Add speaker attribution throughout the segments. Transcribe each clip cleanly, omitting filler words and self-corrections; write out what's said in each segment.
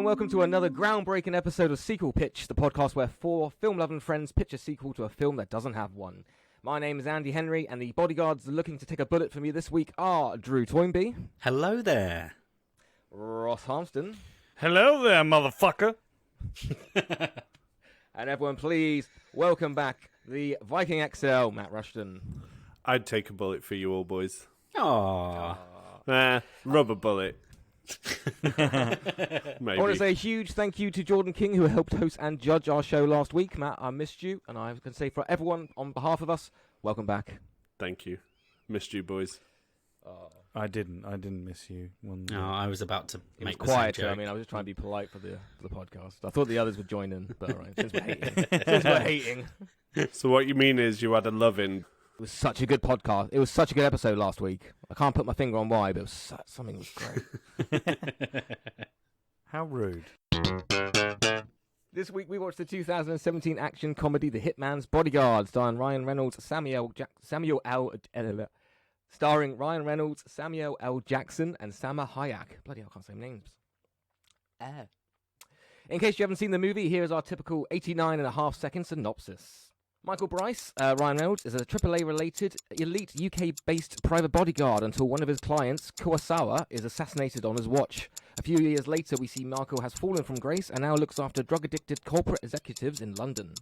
Speaker 1: welcome to another groundbreaking episode of Sequel Pitch, the podcast where four film-loving friends pitch a sequel to a film that doesn't have one. My name is Andy Henry, and the bodyguards looking to take a bullet for me this week are Drew Toynbee.
Speaker 2: Hello there.
Speaker 1: Ross Harmston.
Speaker 3: Hello there, motherfucker.
Speaker 1: And everyone, please welcome back the Viking XL, Matt Rushton.
Speaker 3: I'd take a bullet for you all, boys.
Speaker 2: Aww.
Speaker 3: Rubber bullet. Maybe.
Speaker 1: I want to say a huge thank you to Jordan King, who helped host and judge our show last week. Matt, I missed you, and I can say for everyone on behalf of us, welcome back.
Speaker 3: Thank you. Missed you, boys.
Speaker 4: I didn't miss you.
Speaker 2: No, I was about to make
Speaker 1: the quiet.
Speaker 2: joke.
Speaker 1: I mean, I was just trying to be polite for the podcast. I thought the others would join in, but all right, since we're hating.
Speaker 3: So what you mean is you had a love-in.
Speaker 1: It was such a good podcast. It was such a good episode last week. I can't put my finger on why, but something was great.
Speaker 4: How rude.
Speaker 1: This week we watched the 2017 action comedy The Hitman's Bodyguard, starring Ryan Reynolds, Samuel L. Jackson, and Salma Hayek. Bloody hell, I can't say names. In case you haven't seen the movie, here is our typical 89.5-second synopsis. Michael Bryce, Ryan Reynolds, is a AAA-related, elite UK-based private bodyguard until one of his clients, Kurosawa, is assassinated on his watch. A few years later, we see Michael has fallen from grace and now looks after drug-addicted corporate executives in London.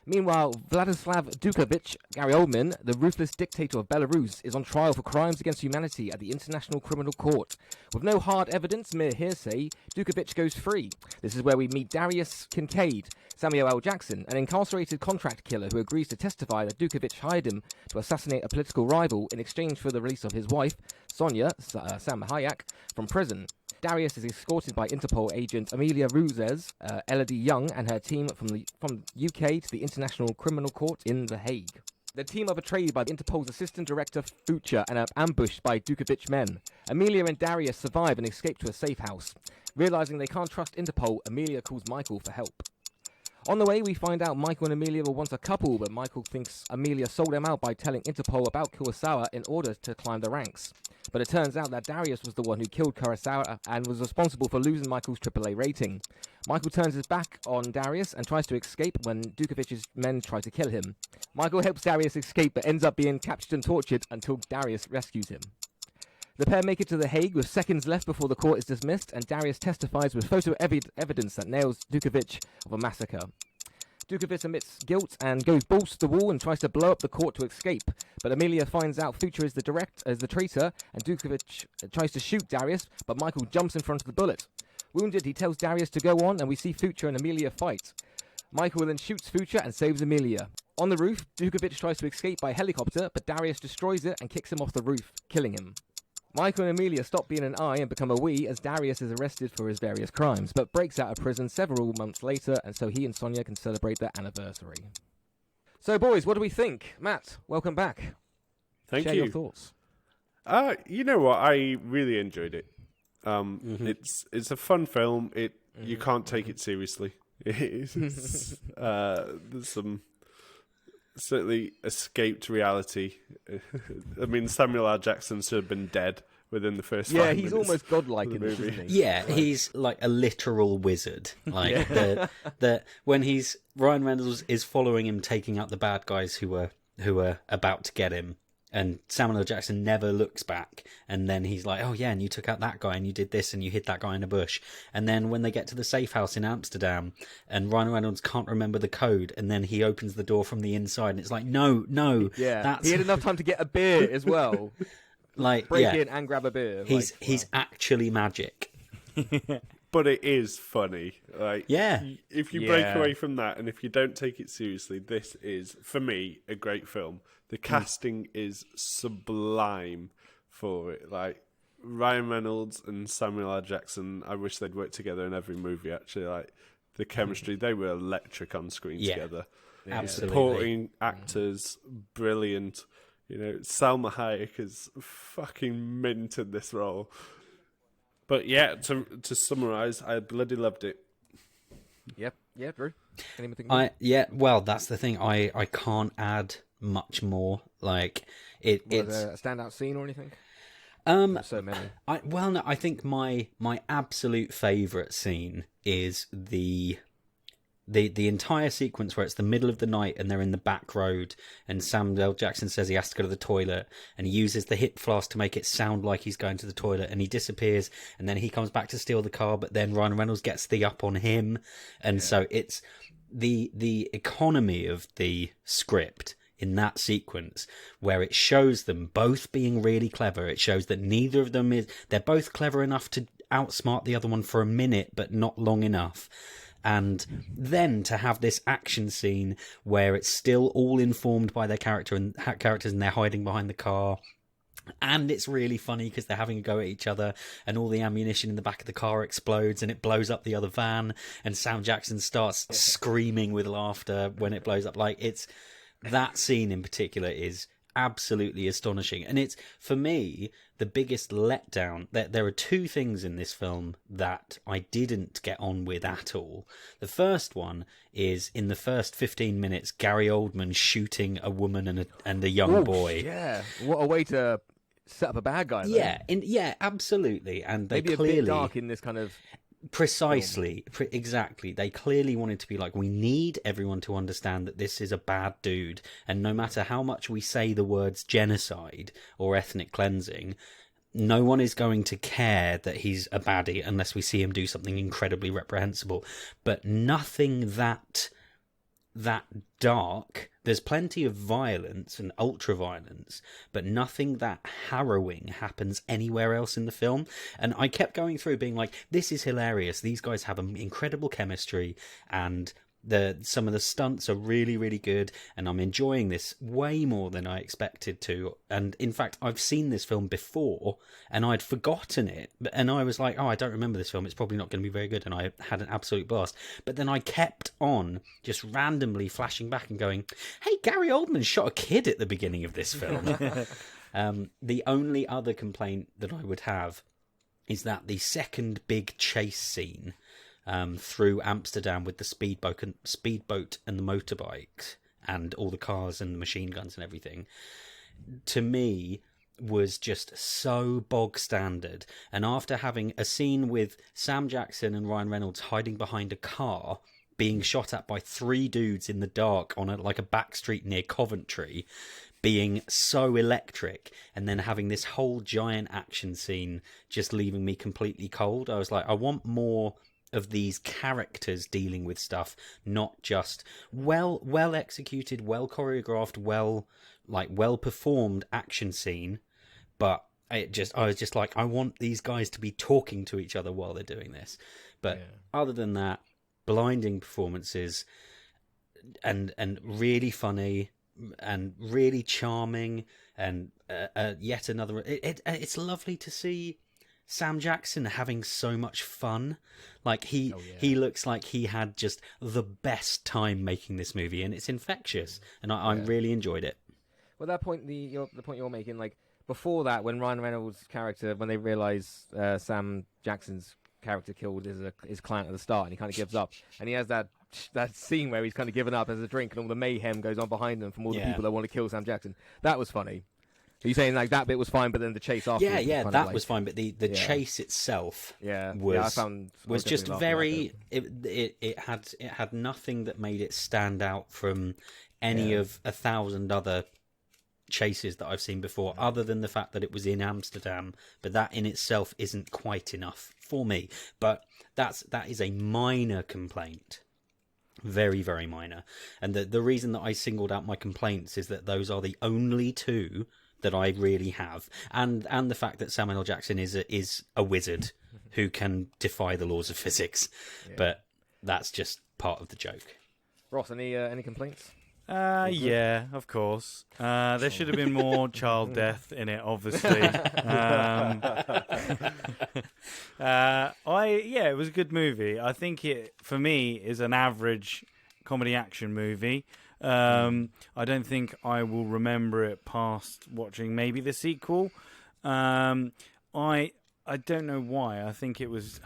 Speaker 1: Meanwhile, Vladislav Dukovich, Gary Oldman, the ruthless dictator of Belarus, is on trial for crimes against humanity at the International Criminal Court. With no hard evidence, mere hearsay, Dukovich goes free. This is where we meet Darius Kincaid, Samuel L. Jackson, an incarcerated contract killer who agrees to testify that Dukovich hired him to assassinate a political rival in exchange for the release of his wife, Sonia, Salma Hayek, from prison. Darius is escorted by Interpol agent Amelia Ruzes, Elodie Young, and her team from UK to the International Criminal Court in The Hague. The team are betrayed by Interpol's assistant director, Future, and are ambushed by Dukovich men. Amelia and Darius survive and escape to a safe house. Realizing they can't trust Interpol, Amelia calls Michael for help. On the way, we find out Michael and Amelia were once a couple, but Michael thinks Amelia sold him out by telling Interpol about Kurosawa in order to climb the ranks. But it turns out that Darius was the one who killed Kurosawa and was responsible for losing Michael's AAA rating. Michael turns his back on Darius and tries to escape when Dukovich's men try to kill him. Michael helps Darius escape but ends up being captured and tortured until Darius rescues him. The pair make it to The Hague with seconds left before the court is dismissed, and Darius testifies with photo evidence that nails Dukovich of a massacre. Dukovich admits guilt and goes balls to the wall and tries to blow up the court to escape, but Amelia finds out Future is the traitor, and Dukovich tries to shoot Darius, but Michael jumps in front of the bullet. Wounded, he tells Darius to go on, and we see Future and Amelia fight. Michael then shoots Future and saves Amelia. On the roof, Dukovich tries to escape by helicopter, but Darius destroys it and kicks him off the roof, killing him. Michael and Amelia stop being an I and become a we as Darius is arrested for his various crimes, but breaks out of prison several months later, and so he and Sonia can celebrate their anniversary. So, boys, what do we think? Matt, welcome back.
Speaker 3: Thank
Speaker 1: Share
Speaker 3: you.
Speaker 1: your thoughts.
Speaker 3: You know what? I really enjoyed it. It's a fun film. You can't take it seriously. There's some certainly escaped reality. I mean, Samuel L. Jackson should have been dead within the first 5 minutes.
Speaker 1: Yeah, he's almost godlike in this, isn't he?
Speaker 2: Yeah, he's like a literal wizard. Like when Ryan Reynolds is following him, taking out the bad guys who are about to get him, and Samuel L. Jackson never looks back, and then he's like, oh yeah, and you took out that guy, and you did this, and you hid that guy in a bush. And then when they get to the safe house in Amsterdam, and Ryan Reynolds can't remember the code, and then he opens the door from the inside, and it's like, no.
Speaker 1: Yeah, he had enough time to get a beer as well.
Speaker 2: Like,
Speaker 1: break in and grab a beer.
Speaker 2: He's actually magic.
Speaker 3: But it is funny. Like,
Speaker 2: yeah.
Speaker 3: If you break away from that, and if you don't take it seriously, this is, for me, a great film. The casting is sublime for it. Like, Ryan Reynolds and Samuel L. Jackson, I wish they'd worked together in every movie, actually. Like, the chemistry, they were electric on screen together.
Speaker 2: Yeah, absolutely.
Speaker 3: Supporting actors, brilliant. You know, Salma Hayek is fucking mint in this role. But yeah, to summarise, I bloody loved it.
Speaker 1: Yep, yeah, Drew. Anything?
Speaker 2: Well, that's the thing. I can't add much more. Like it's
Speaker 1: a standout scene or anything. There's so many.
Speaker 2: No, I think my absolute favourite scene is the entire sequence where it's the middle of the night and they're in the back road and Samuel Jackson says he has to go to the toilet and he uses the hip flask to make it sound like he's going to the toilet and he disappears and then he comes back to steal the car, but then Ryan Reynolds gets the up on him, and so it's the economy of the script in that sequence where it shows them both being really clever. It shows that neither of them they're both clever enough to outsmart the other one for a minute but not long enough. And then to have this action scene where it's still all informed by their characters and they're hiding behind the car. And it's really funny because they're having a go at each other and all the ammunition in the back of the car explodes and it blows up the other van and Sam Jackson starts screaming with laughter when it blows up. Like, it's that scene in particular is absolutely astonishing. And it's, for me, the biggest letdown. There are two things in this film that I didn't get on with at all. The first one is in the first 15 minutes, Gary Oldman shooting a woman and a young boy.
Speaker 1: Yeah, what a way to set up a bad guy.
Speaker 2: Yeah, absolutely. And they
Speaker 1: maybe
Speaker 2: clearly,
Speaker 1: a bit dark in this kind of.
Speaker 2: Precisely, exactly. They clearly wanted to be like, we need everyone to understand that this is a bad dude, and no matter how much we say the words genocide or ethnic cleansing, no one is going to care that he's a baddie unless we see him do something incredibly reprehensible. But nothing that dark. There's plenty of violence and ultra-violence, but nothing that harrowing happens anywhere else in the film. And I kept going through being like, this is hilarious. These guys have an incredible chemistry, and some of the stunts are really, really good, and I'm enjoying this way more than I expected to. And in fact, I've seen this film before, and I'd forgotten it. And I was like, oh, I don't remember this film. It's probably not going to be very good. And I had an absolute blast. But then I kept on just randomly flashing back and going, hey, Gary Oldman shot a kid at the beginning of this film. The only other complaint that I would have is that the second big chase scene through Amsterdam with the speedboat and the motorbikes and all the cars and the machine guns and everything, to me was just so bog standard. And after having a scene with Sam Jackson and Ryan Reynolds hiding behind a car being shot at by three dudes in the dark on a back street near Coventry, being so electric, and then having this whole giant action scene just leaving me completely cold, I was like, I want more of these characters dealing with stuff, not just well executed, well choreographed, well performed action scene. But I was just like, I want these guys to be talking to each other while they're doing this. But other than that, blinding performances and really funny and really charming, and yet another. It's lovely to see Sam Jackson having so much fun. Like, he looks like he had just the best time making this movie, and it's infectious, and I really enjoyed it.
Speaker 1: Well, that point, the point you're making, like, before that, when Ryan Reynolds' character, when they realise Sam Jackson's character killed his client at the start, and he kind of gives up, and he has that scene where he's kind of given up as a drink, and all the mayhem goes on behind them from all the people that want to kill Sam Jackson. That was funny. Are you saying like that bit was fine, but then the chase after?
Speaker 2: That was fine, but the chase itself was just very. It had nothing that made it stand out from any of 1,000 other chases that I've seen before, other than the fact that it was in Amsterdam. But that in itself isn't quite enough for me. But that is a minor complaint. Very, very minor. And the reason that I singled out my complaints is that those are the only two that I really have, and the fact that Samuel L. Jackson is a wizard who can defy the laws of physics, but that's just part of the joke.
Speaker 1: Ross, any complaints?
Speaker 4: Yeah, of course. There should have been more child death in it, obviously. It was a good movie. I think it, for me, is an average comedy action movie. I don't think I will remember it past watching maybe the sequel. I don't know why. I think it was,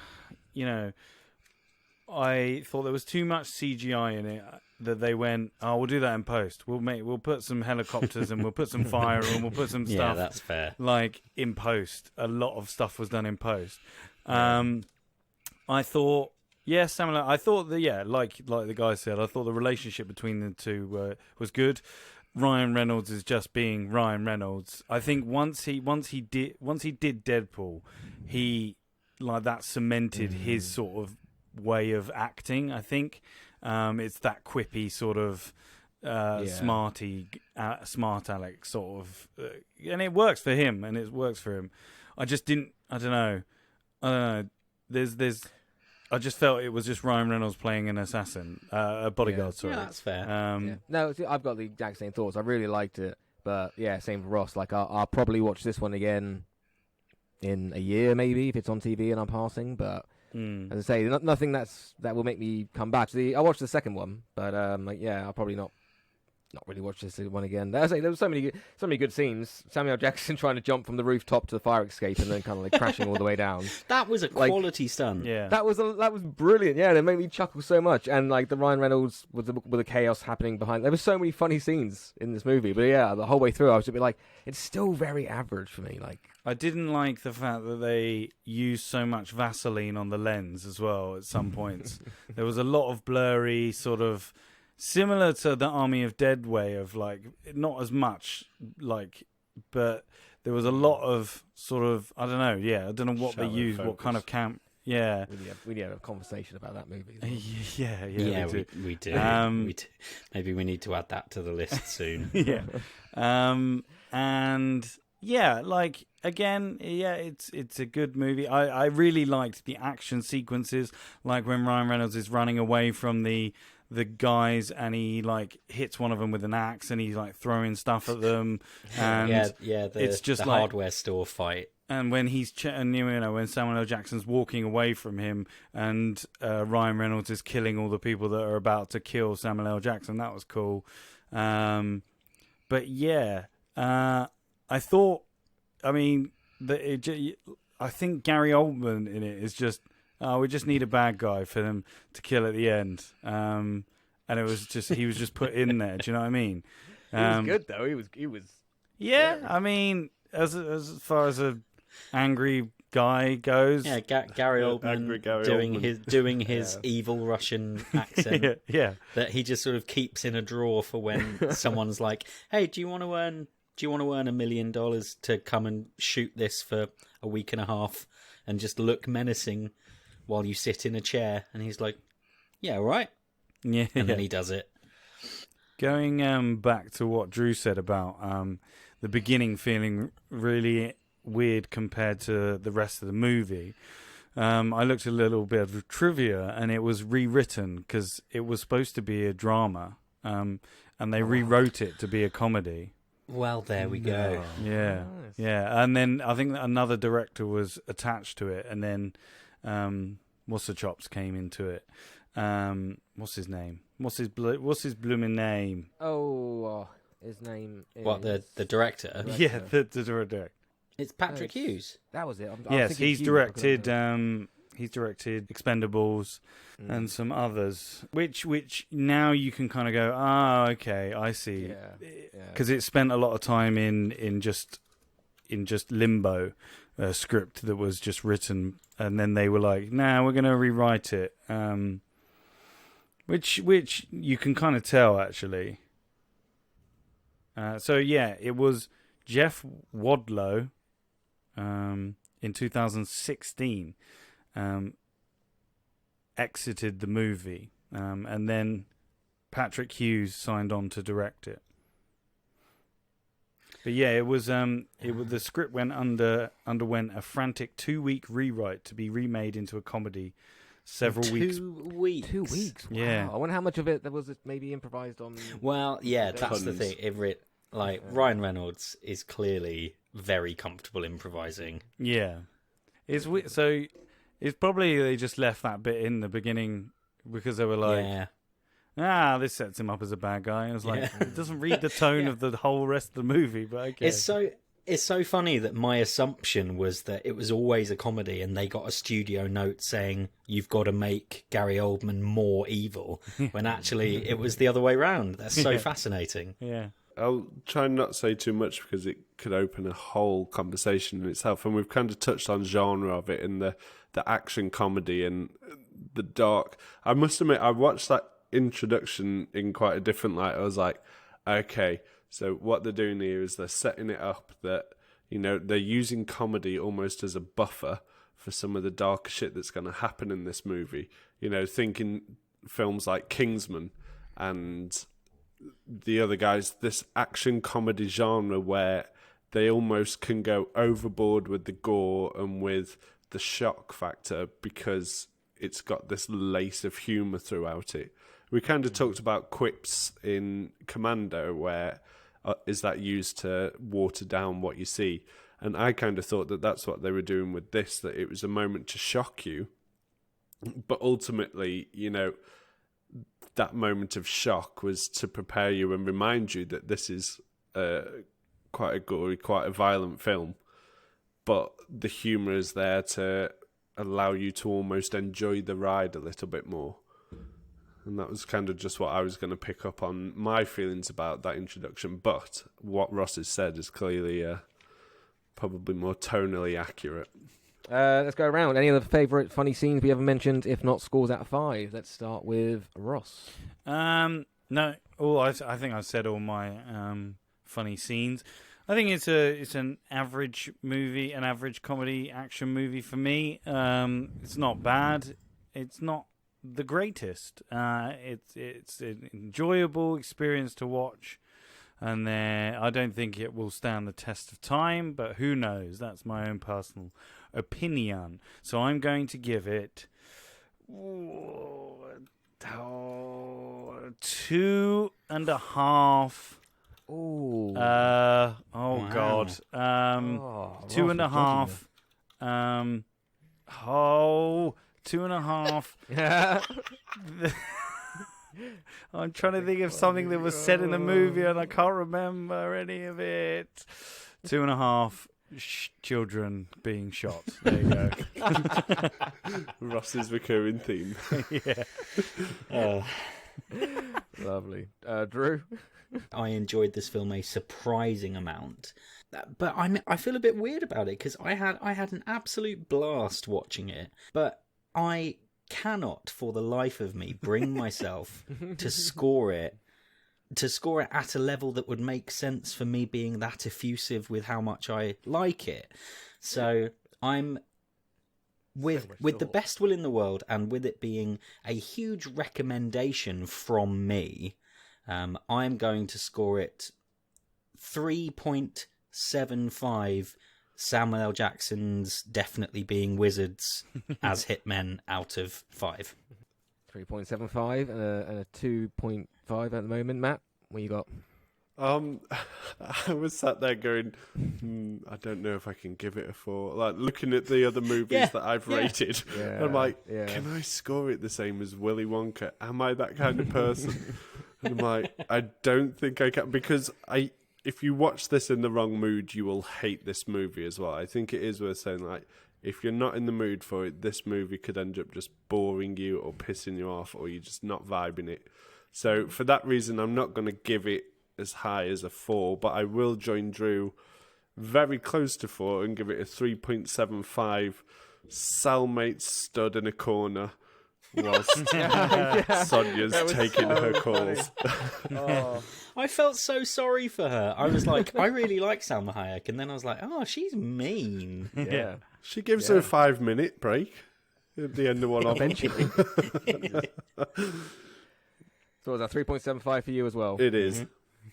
Speaker 4: I thought there was too much CGI in it. that they went, oh, we'll do that in post. We'll put some helicopters and we'll put some fire and we'll put some
Speaker 2: Yeah,
Speaker 4: stuff.
Speaker 2: that's fair.
Speaker 4: Like in post, a lot of stuff was done in post. I thought, Samuel. I thought that, like the guy said, I thought the relationship between the two was good. Ryan Reynolds is just being Ryan Reynolds. I think once he did Deadpool, he like that cemented his sort of way of acting. I think it's that quippy sort of smarty, smart Alex sort of, and it works for him. I just didn't. I don't know. I just felt it was just Ryan Reynolds playing an assassin, a bodyguard. Sorry,
Speaker 2: Yeah, that's fair.
Speaker 1: No, see, I've got the exact same thoughts. I really liked it, but yeah, same for Ross. Like I'll probably watch this one again in a year, maybe if it's on TV and I'm passing. But as I say, nothing that will make me come back. I watched the second one, but I'll probably not really watch this one again. As I say, there were so many good scenes. Samuel Jackson trying to jump from the rooftop to the fire escape and then kind of like crashing all the way down.
Speaker 2: That was a quality stunt.
Speaker 4: Yeah,
Speaker 1: that was brilliant. Yeah, it made me chuckle so much. And like the Ryan Reynolds with the chaos happening behind. There were so many funny scenes in this movie. But yeah, the whole way through, I was a bit like, it's still very average for me. Like
Speaker 4: I didn't like the fact that they used so much Vaseline on the lens as well. At some points, there was a lot of blurry sort of. Similar to the Army of Dead way of like, not as much like, but there was a lot of sort of, I don't know. Yeah, I don't know what they used, what kind of camp. Yeah,
Speaker 1: we need to have a conversation about that movie.
Speaker 4: Yeah,
Speaker 2: we do. We do. Maybe we need to add that to the list soon.
Speaker 4: Yeah, and yeah, like again, yeah, it's a good movie. I really liked the action sequences, like when Ryan Reynolds is running away from the guys and he like hits one of them with an axe and he's like throwing stuff at them, and
Speaker 2: it's just the hardware store fight.
Speaker 4: And when he's when Samuel L. Jackson's walking away from him and Ryan Reynolds is killing all the people that are about to kill Samuel L. Jackson, that was cool. But yeah, I thought, I mean, I think Gary Oldman in it is just. Oh, we just need a bad guy for them to kill at the end. And it was just, he was just put in there. Do you know what I mean?
Speaker 1: He was good though. He was.
Speaker 4: Yeah, I mean, as far as a angry guy goes.
Speaker 2: Yeah, Gary Oldman doing his evil Russian accent.
Speaker 4: Yeah.
Speaker 2: That he just sort of keeps in a drawer for when someone's like, "Hey, do you want to earn $1 million to come and shoot this for a week and a half and just look menacing?" While you sit in a chair, and he's like, "Yeah, all right."
Speaker 4: Yeah,
Speaker 2: and then he does it.
Speaker 4: Going back to what Drew said about the beginning feeling really weird compared to the rest of the movie. I looked at a little bit of trivia, and it was rewritten because it was supposed to be a drama, and they rewrote it to be a comedy.
Speaker 2: Well, there we go.
Speaker 4: Yeah,
Speaker 1: Nice.
Speaker 4: yeah, and then I think another director was attached to it, and then. What's the chops came into it? What's his name? What's his blooming name?
Speaker 1: His name is...
Speaker 2: What, the director?
Speaker 4: Yeah, the director.
Speaker 2: It's Patrick Hughes.
Speaker 1: That was it.
Speaker 4: Yes, he's directed Expendables and some others, which now you can kind of go, okay, I see. Because it spent a lot of time in just limbo. A script that was just written, and then they were like, "Nah, we're going to rewrite it," which you can kind of tell actually. So yeah, it was Jeff Wadlow in 2016 exited the movie, and then Patrick Hughes signed on to direct it. But yeah, it was the script underwent a frantic 2-week rewrite to be remade into a comedy several weeks.
Speaker 2: 2 weeks.
Speaker 1: 2 weeks. Wow.
Speaker 4: Yeah.
Speaker 1: I wonder how much of it was maybe improvised on.
Speaker 2: Well, yeah, that's the thing. Ryan Reynolds is clearly very comfortable improvising.
Speaker 4: Yeah, so it's probably they just left that bit in the beginning because they were like, this sets him up as a bad guy. I was like, it doesn't read the tone of the whole rest of the movie, but okay.
Speaker 2: It's so funny that my assumption was that it was always a comedy and they got a studio note saying you've got to make Gary Oldman more evil, when actually it was the other way round. That's so fascinating.
Speaker 4: Yeah.
Speaker 3: I'll try and not say too much because it could open a whole conversation in itself. And we've kind of touched on genre of it and the action comedy and the dark. I must admit, I watched that introduction in quite a different light. I was like, okay, so what they're doing here is they're setting it up that, you know, they're using comedy almost as a buffer for some of the darker shit that's going to happen in this movie. You know, thinking films like Kingsman and the other guys, this action comedy genre where they almost can go overboard with the gore and with the shock factor because it's got this lace of humour throughout it. We kind of talked about quips in Commando, where is that used to water down what you see? And I kind of thought that that's what they were doing with this, that it was a moment to shock you. But ultimately, you know, that moment of shock was to prepare you and remind you that this is quite a gory, quite a violent film. But the humour is there to allow you to almost enjoy the ride a little bit more. And that was kind of just what I was going to pick up on my feelings about that introduction. But what Ross has said is clearly probably more tonally accurate.
Speaker 1: Let's go around. Any other favourite funny scenes we ever mentioned? If not, scores out of 5. Let's start with Ross.
Speaker 4: No, I think I've said all my funny scenes. I think it's an average movie, an average comedy action movie for me. It's not bad. It's not the greatest. It's an enjoyable experience to watch, and I don't think it will stand the test of time. But who knows? That's my own personal opinion. So I'm going to give it 2.5.
Speaker 1: Ooh.
Speaker 4: Wow. God. Two and a half. 2.5.
Speaker 1: Yeah.
Speaker 4: I'm trying to think of something that was said in the movie and I can't remember any of it. 2.5 children being shot. There you go.
Speaker 3: Ross's recurring theme.
Speaker 4: Yeah.
Speaker 1: Lovely. Drew?
Speaker 2: I enjoyed this film a surprising amount, but I feel a bit weird about it because I had an absolute blast watching it, but I cannot for the life of me bring myself to score it at a level that would make sense for me being that effusive with how much I like it. So I'm with the best will in the world, and with it being a huge recommendation from me, I'm going to score it 3.75 Samuel L. Jackson's definitely being wizards as hitmen out of 5.
Speaker 1: 3.75 and a 2.5 at the moment. Matt, what you got?
Speaker 3: I was sat there going, I don't know if I can give it a 4. Like, looking at the other movies that I've rated, I'm like, can I score it the same as Willy Wonka? Am I that kind of person? And I'm like, I don't think I can, because if you watch this in the wrong mood, you will hate this movie as well. I think it is worth saying, like, if you're not in the mood for it, this movie could end up just boring you or pissing you off, or you're just not vibing it. So for that reason, I'm not going to give it as high as a 4, but I will join Drew very close to 4 and give it a 3.75 cellmate stud in a corner whilst Sonia's taking her calls.
Speaker 2: I felt so sorry for her. I was like, I really like Salma Hayek, and then I was like, oh, she's mean.
Speaker 1: Yeah.
Speaker 3: She gives her a 5-minute break at the end of one of them.
Speaker 1: Eventually. So was that 3.75 for you as well?
Speaker 3: It is.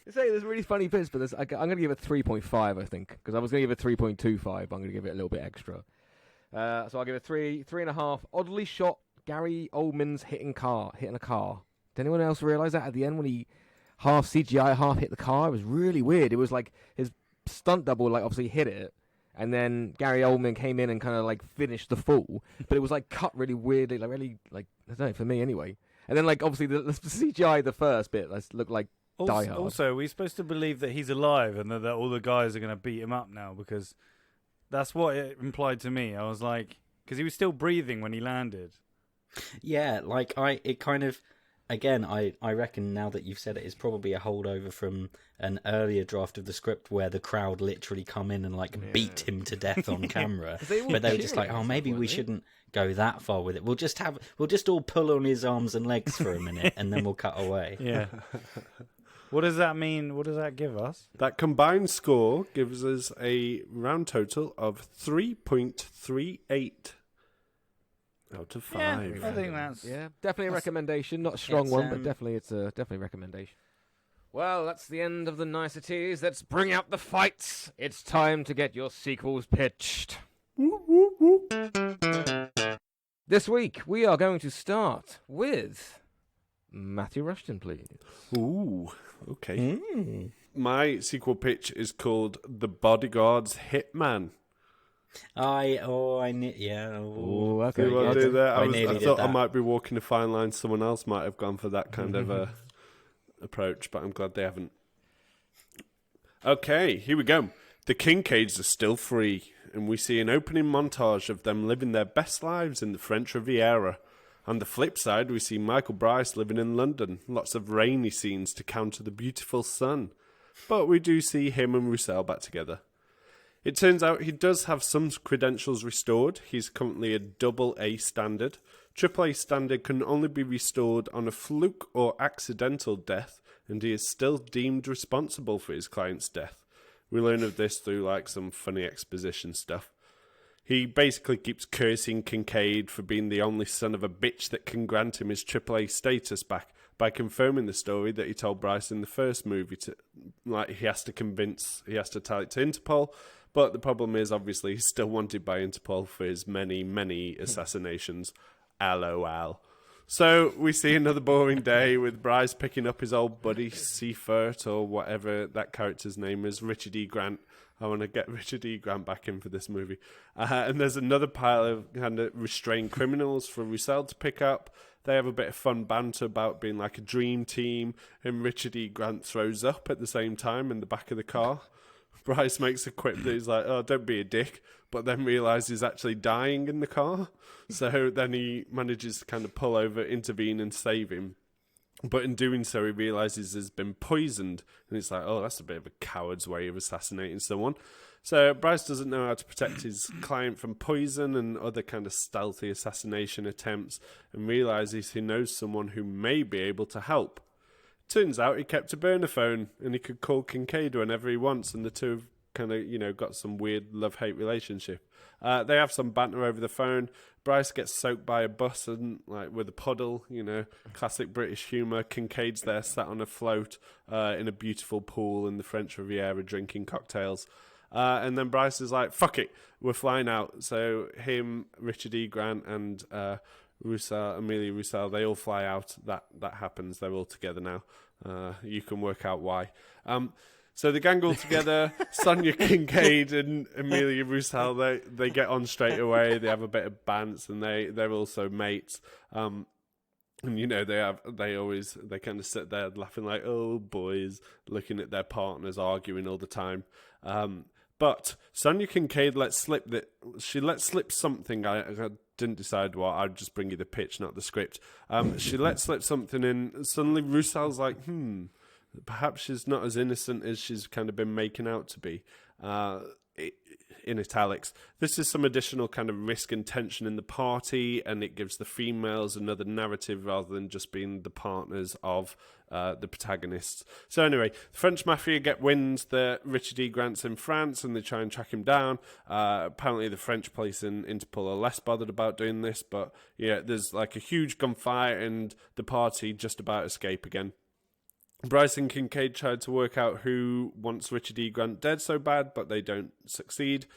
Speaker 1: Say there's really funny bits, but I'm going to give it 3.5, I think, because I was going to give it 3.25. I'm going to give it a little bit extra. So I'll give it 3.5. Oddly shot Gary Oldman's hitting a car. Did anyone else realise that at the end when he half CGI, half hit the car? It was really weird. It was like his stunt double, like, obviously hit it, and then Gary Oldman came in and kind of like finished the fall, but it was like cut really weirdly, like really, like, I don't know, for me anyway. And then, like, obviously the CGI, the first bit, looked like Die Hard.
Speaker 4: Also, are we supposed to believe that he's alive and that all the guys are going to beat him up now? Because that's what it implied to me. I was like, because he was still breathing when he landed.
Speaker 2: Yeah, like I reckon now that you've said it, it's probably a holdover from an earlier draft of the script where the crowd literally come in and beat him to death on camera. But they were just like, oh, maybe we shouldn't go that far with it. We'll just all pull on his arms and legs for a minute and then we'll cut away.
Speaker 4: Yeah. What does that mean? What does that give us?
Speaker 3: That combined score gives us a round total of 3.38 out of 5.
Speaker 4: Yeah, I think that's...
Speaker 1: Yeah, definitely a recommendation. Not a strong one, but definitely it's a recommendation. Well, that's the end of the niceties. Let's bring out the fights. It's time to get your sequels pitched. This week, we are going to start with Matthew Rushton, please.
Speaker 3: Ooh, okay. My sequel pitch is called The Bodyguard's Hitman.
Speaker 2: Okay.
Speaker 3: Do you want to do that? I thought I might be walking a fine line. Someone else might have gone for that kind of approach, but I'm glad they haven't. Okay, here we go. The Kincaids are still free, and we see an opening montage of them living their best lives in the French Riviera. On the flip side, we see Michael Bryce living in London. Lots of rainy scenes to counter the beautiful sun. But we do see him and Roussel back together. It turns out he does have some credentials restored. He's currently a AA standard. AAA standard can only be restored on a fluke or accidental death, and he is still deemed responsible for his client's death. We learn of this through some funny exposition stuff. He basically keeps cursing Kincaid for being the only son of a bitch that can grant him his AAA status back by confirming the story that he told Bryce in the first movie. He has to tell it to Interpol, but the problem is obviously he's still wanted by Interpol for his many, many assassinations. LOL. So we see another boring day with Bryce picking up his old buddy Seifert, or whatever that character's name is, Richard E. Grant. I want to get Richard E. Grant back in for this movie. And there's another pile of kind of restrained criminals for Roussel to pick up. They have a bit of fun banter about being like a dream team, and Richard E. Grant throws up at the same time in the back of the car. Bryce makes a quip that he's like, oh, don't be a dick, but then realises he's actually dying in the car. So then he manages to kind of pull over, intervene and save him. But in doing so, he realises he's been poisoned. And it's like, oh, that's a bit of a coward's way of assassinating someone. So Bryce doesn't know how to protect his client from poison and other kind of stealthy assassination attempts, and realises he knows someone who may be able to help. Turns out he kept a burner phone, and he could call Kincaid whenever he wants, and the two have kind of, got some weird love-hate relationship. They have some banter over the phone. Bryce gets soaked by a bus and with a puddle, classic British humour. Kincaid's there sat on a float in a beautiful pool in the French Riviera drinking cocktails. And then Bryce is like, fuck it, we're flying out. So him, Richard E. Grant and Amelia Roussel, they all fly out. That happens. They're all together now. You can work out why. So the gang all together, Sonia Kincaid and Amelia Roussel, they get on straight away. They have a bit of bants, and they're also mates. And they kind of sit there laughing like, oh boys, looking at their partners arguing all the time. But Sonia Kincaid lets slip something. I didn't decide what. I'd just bring you the pitch, not the script. She lets slip something, and suddenly Roussel's like, perhaps she's not as innocent as she's kind of been making out to be. In italics. This is some additional kind of risk and tension in the party, and it gives the females another narrative rather than just being the partners of the protagonists. So anyway, the French mafia get wind that Richard E. Grant's in France, and they try and track him down. Apparently the French police and Interpol are less bothered about doing this, but yeah, there's a huge gunfight, and the party just about escape again. Bryce and Kincaid tried to work out who wants Richard E. Grant dead so bad, but they don't succeed.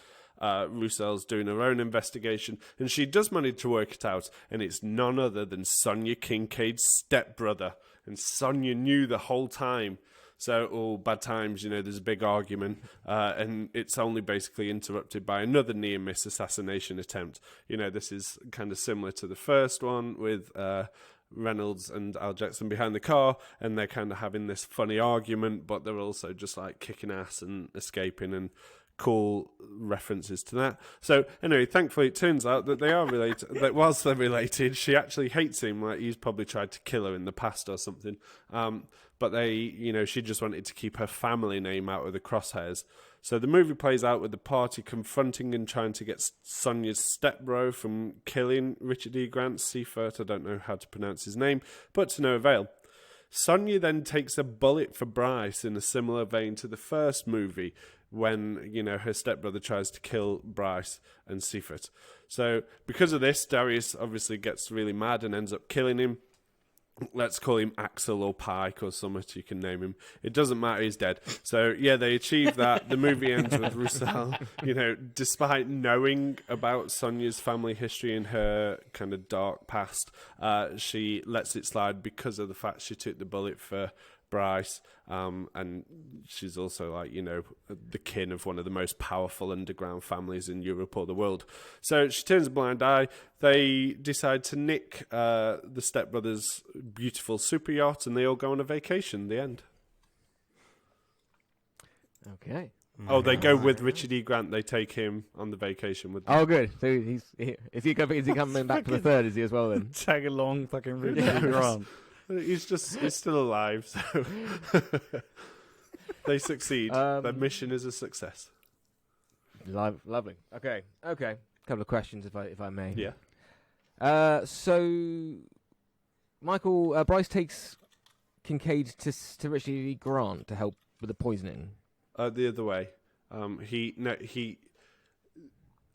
Speaker 3: Roussel's doing her own investigation, and she does manage to work it out, and it's none other than Sonia Kincaid's stepbrother. And Sonia knew the whole time. So, bad times, there's a big argument, and it's only basically interrupted by another near-miss assassination attempt. This is kind of similar to the first one with Reynolds and Al Jackson behind the car, and they're kind of having this funny argument, but they're also just like kicking ass and escaping, and cool references to that. So anyway, thankfully it turns out that they are related. That whilst they're related, she actually hates him, like he's probably tried to kill her in the past or something. But she just wanted to keep her family name out of the crosshairs. So the movie plays out with the party confronting and trying to get Sonia's stepbro from killing Richard E. Grant, Seifert, I don't know how to pronounce his name, but to no avail. Sonia then takes a bullet for Bryce in a similar vein to the first movie when, her stepbrother tries to kill Bryce and Seifert. So because of this, Darius obviously gets really mad and ends up killing him. Let's call him Axel or Pike or something, you can name him. It doesn't matter, he's dead. So, yeah, they achieve that. The movie ends with Roussel, despite knowing about Sonia's family history and her kind of dark past, she lets it slide because of the fact she took the bullet for Bryce, and she's also like, the kin of one of the most powerful underground families in Europe or the world. So she turns a blind eye. They decide to nick the stepbrother's beautiful super yacht, and they all go on a vacation. The end.
Speaker 1: Okay.
Speaker 3: Oh, they go with Richard E. Grant. They take him on the vacation with them.
Speaker 1: Oh, good. So is he coming back for the third? Is he as well then?
Speaker 4: Tag along, fucking Richard Grant.
Speaker 3: He's still alive, so they succeed. Their mission is a success.
Speaker 1: Lovely. Okay. Couple of questions, if I may.
Speaker 3: Yeah.
Speaker 1: So, Michael, Bryce takes Kincaid to Richard E. Grant to help with the poisoning.
Speaker 3: The other way.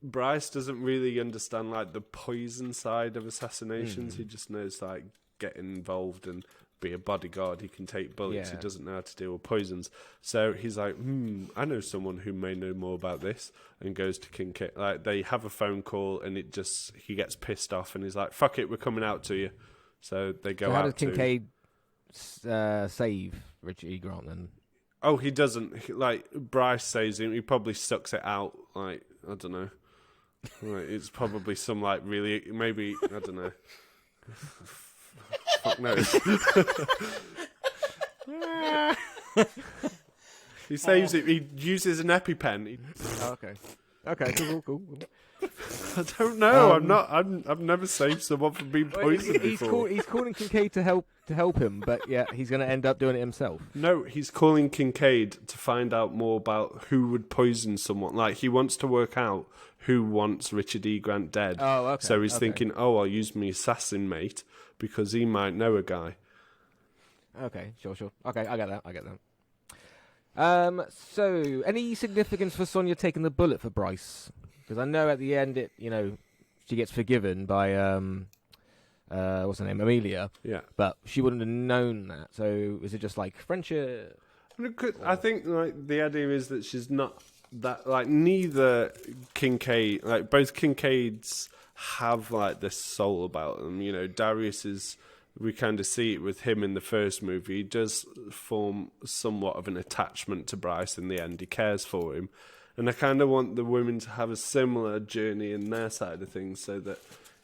Speaker 3: Bryce doesn't really understand like the poison side of assassinations. He just knows like getting involved and be a bodyguard. He can take bullets.
Speaker 1: Yeah.
Speaker 3: He doesn't know how to deal with poisons. So he's like, I know someone who may know more about this, and goes to Kincaid. Like they have a phone call, and he gets pissed off, and he's like, fuck it, we're coming out to you. So they go out.
Speaker 1: How does Kincaid save Richard E. Grant then?
Speaker 3: Oh, he doesn't. Like Bryce saves him. He probably sucks it out. Like I don't know. Like, it's probably some like really maybe I don't know. Fuck knows. He saves it. He uses an EpiPen.
Speaker 1: Okay. Cool.
Speaker 3: I don't know. I've never saved someone from being poisoned
Speaker 1: He's
Speaker 3: before.
Speaker 1: he's calling Kincaid to help him, but yeah, he's going to end up doing it himself.
Speaker 3: No, he's calling Kincaid to find out more about who would poison someone. Like he wants to work out who wants Richard E. Grant dead.
Speaker 1: Oh, okay.
Speaker 3: So he's thinking, I'll use my assassin mate because he might know a guy.
Speaker 1: Okay, sure. Okay, I get that. So, any significance for Sonia taking the bullet for Bryce? Because I know at the end, she gets forgiven by what's her name, Amelia.
Speaker 3: Yeah,
Speaker 1: but she wouldn't have known that. So, is it just like friendship?
Speaker 3: I think like the idea is that she's not that like neither Kincaid, like both Kincaids have like this soul about them. Darius is. We kind of see it with him in the first movie. He does form somewhat of an attachment to Bryce in the end. He cares for him. And I kind of want the women to have a similar journey in their side of things so that,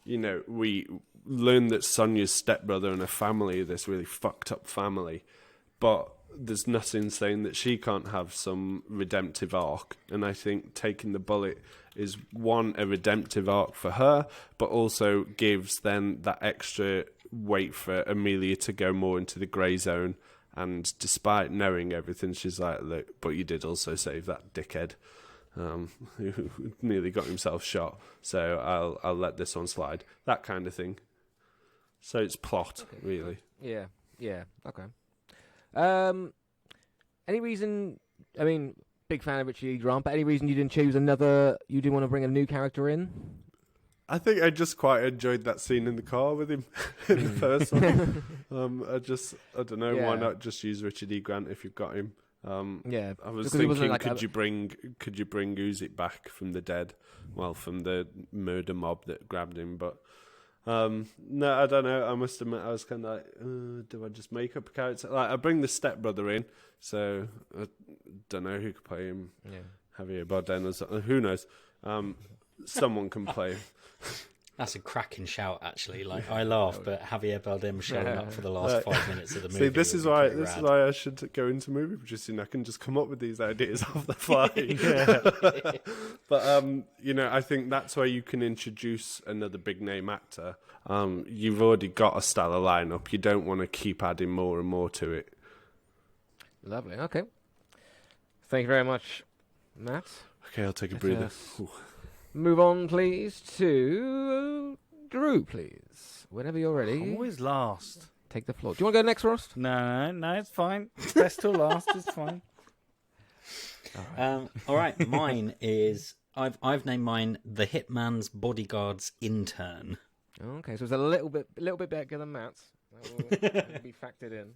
Speaker 3: we learn that Sonia's stepbrother and her family are this really fucked up family. But there's nothing saying that she can't have some redemptive arc. And I think taking the bullet is, one, a redemptive arc for her, but also gives then that extra wait for Amelia to go more into the grey zone, and despite knowing everything, she's like, look, but you did also save that dickhead who nearly got himself shot, so I'll let this one slide, that kind of thing. So it's plot, really.
Speaker 1: Yeah, okay. Any reason, I mean, big fan of Richard E. Grant, but any reason you didn't want to bring a new character in?
Speaker 3: I think I just quite enjoyed that scene in the car with him in the first one. I don't know, why not just use Richard E. Grant if you've got him? I was thinking, could you bring Usyk back from the dead, from the murder mob that grabbed him? But no, I don't know. I must admit, I was kind of like, do I just make up a character? Like, I bring the stepbrother in, so I don't know who could play him. Yeah. Javier Bardem or something. Who knows? Someone can play him.
Speaker 2: That's a cracking shout, actually. Like, I laugh, but Javier Bardem showing up for the last 5 minutes of the movie.
Speaker 3: See, this is
Speaker 2: would be
Speaker 3: why
Speaker 2: pretty rad.
Speaker 3: I should go into movie producing. I can just come up with these ideas off the fly. But I think that's where you can introduce another big name actor. You've already got a stellar lineup. You don't want to keep adding more and more to it.
Speaker 1: Lovely. Okay. Thank you very much, Matt.
Speaker 3: Okay, I'll take a breather. Ooh.
Speaker 1: Move on, please, to Drew, please. Whenever you're ready,
Speaker 4: I'm always last.
Speaker 1: take the floor. Do you want to go next, Rost?
Speaker 4: No, it's fine. Best till last is fine.
Speaker 2: All right, mine is... I've named mine The Hitman's Bodyguard's Intern.
Speaker 1: Okay, so it's a little bit better than Matt's. That will be factored in.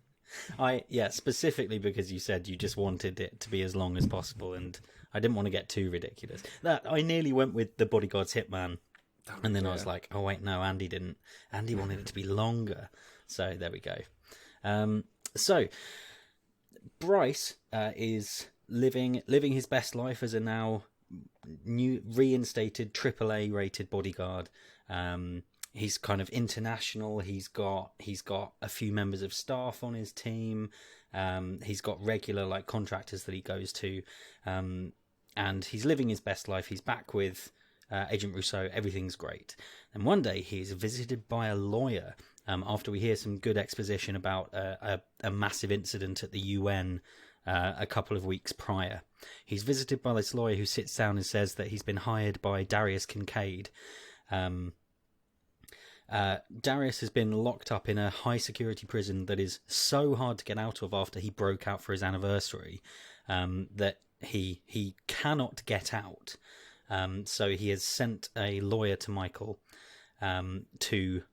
Speaker 2: Specifically because you said you just wanted it to be as long as possible, and I didn't want to get too ridiculous. That I nearly went with The Bodyguard's Hitman, and then I was like, oh wait, no, Andy didn't. Andy wanted it to be longer, so there we go. So Bryce is living his best life as a now new reinstated AAA rated bodyguard. He's kind of international. He's got a few members of staff on his team. He's got regular contractors that he goes to, and he's living his best life. He's back with Agent Rousseau. Everything's great. And one day he's visited by a lawyer. After we hear some good exposition about a massive incident at the UN a couple of weeks prior, he's visited by this lawyer who sits down and says that he's been hired by Darius Kincaid. Darius has been locked up in a high security prison that is so hard to get out of after he broke out for his anniversary, that he cannot get out. So he has sent a lawyer to Michael to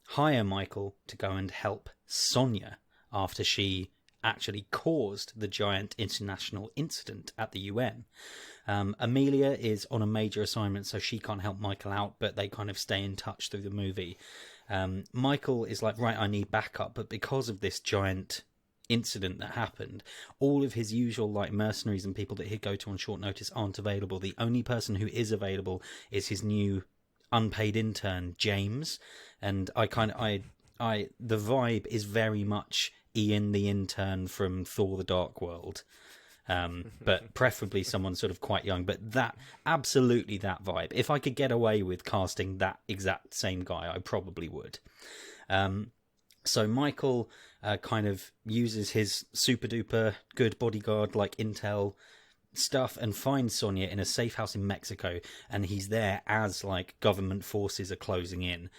Speaker 2: hire Michael to go and help Sonia after she actually caused the giant international incident at the UN. Amelia is on a major assignment, so she can't help Michael out, but they kind of stay in touch through the movie. Michael is like, right, I need backup, but because of this giant incident that happened, all of his usual mercenaries and people that he'd go to on short notice aren't available. The only person who is available is his new unpaid intern, James. And the vibe is very much Ian the intern from Thor: The Dark World. But preferably someone sort of quite young. But absolutely that vibe. If I could get away with casting that exact same guy, I probably would. So Michael kind of uses his super duper good bodyguard intel stuff and finds Sonia in a safe house in Mexico, and he's there as government forces are closing in.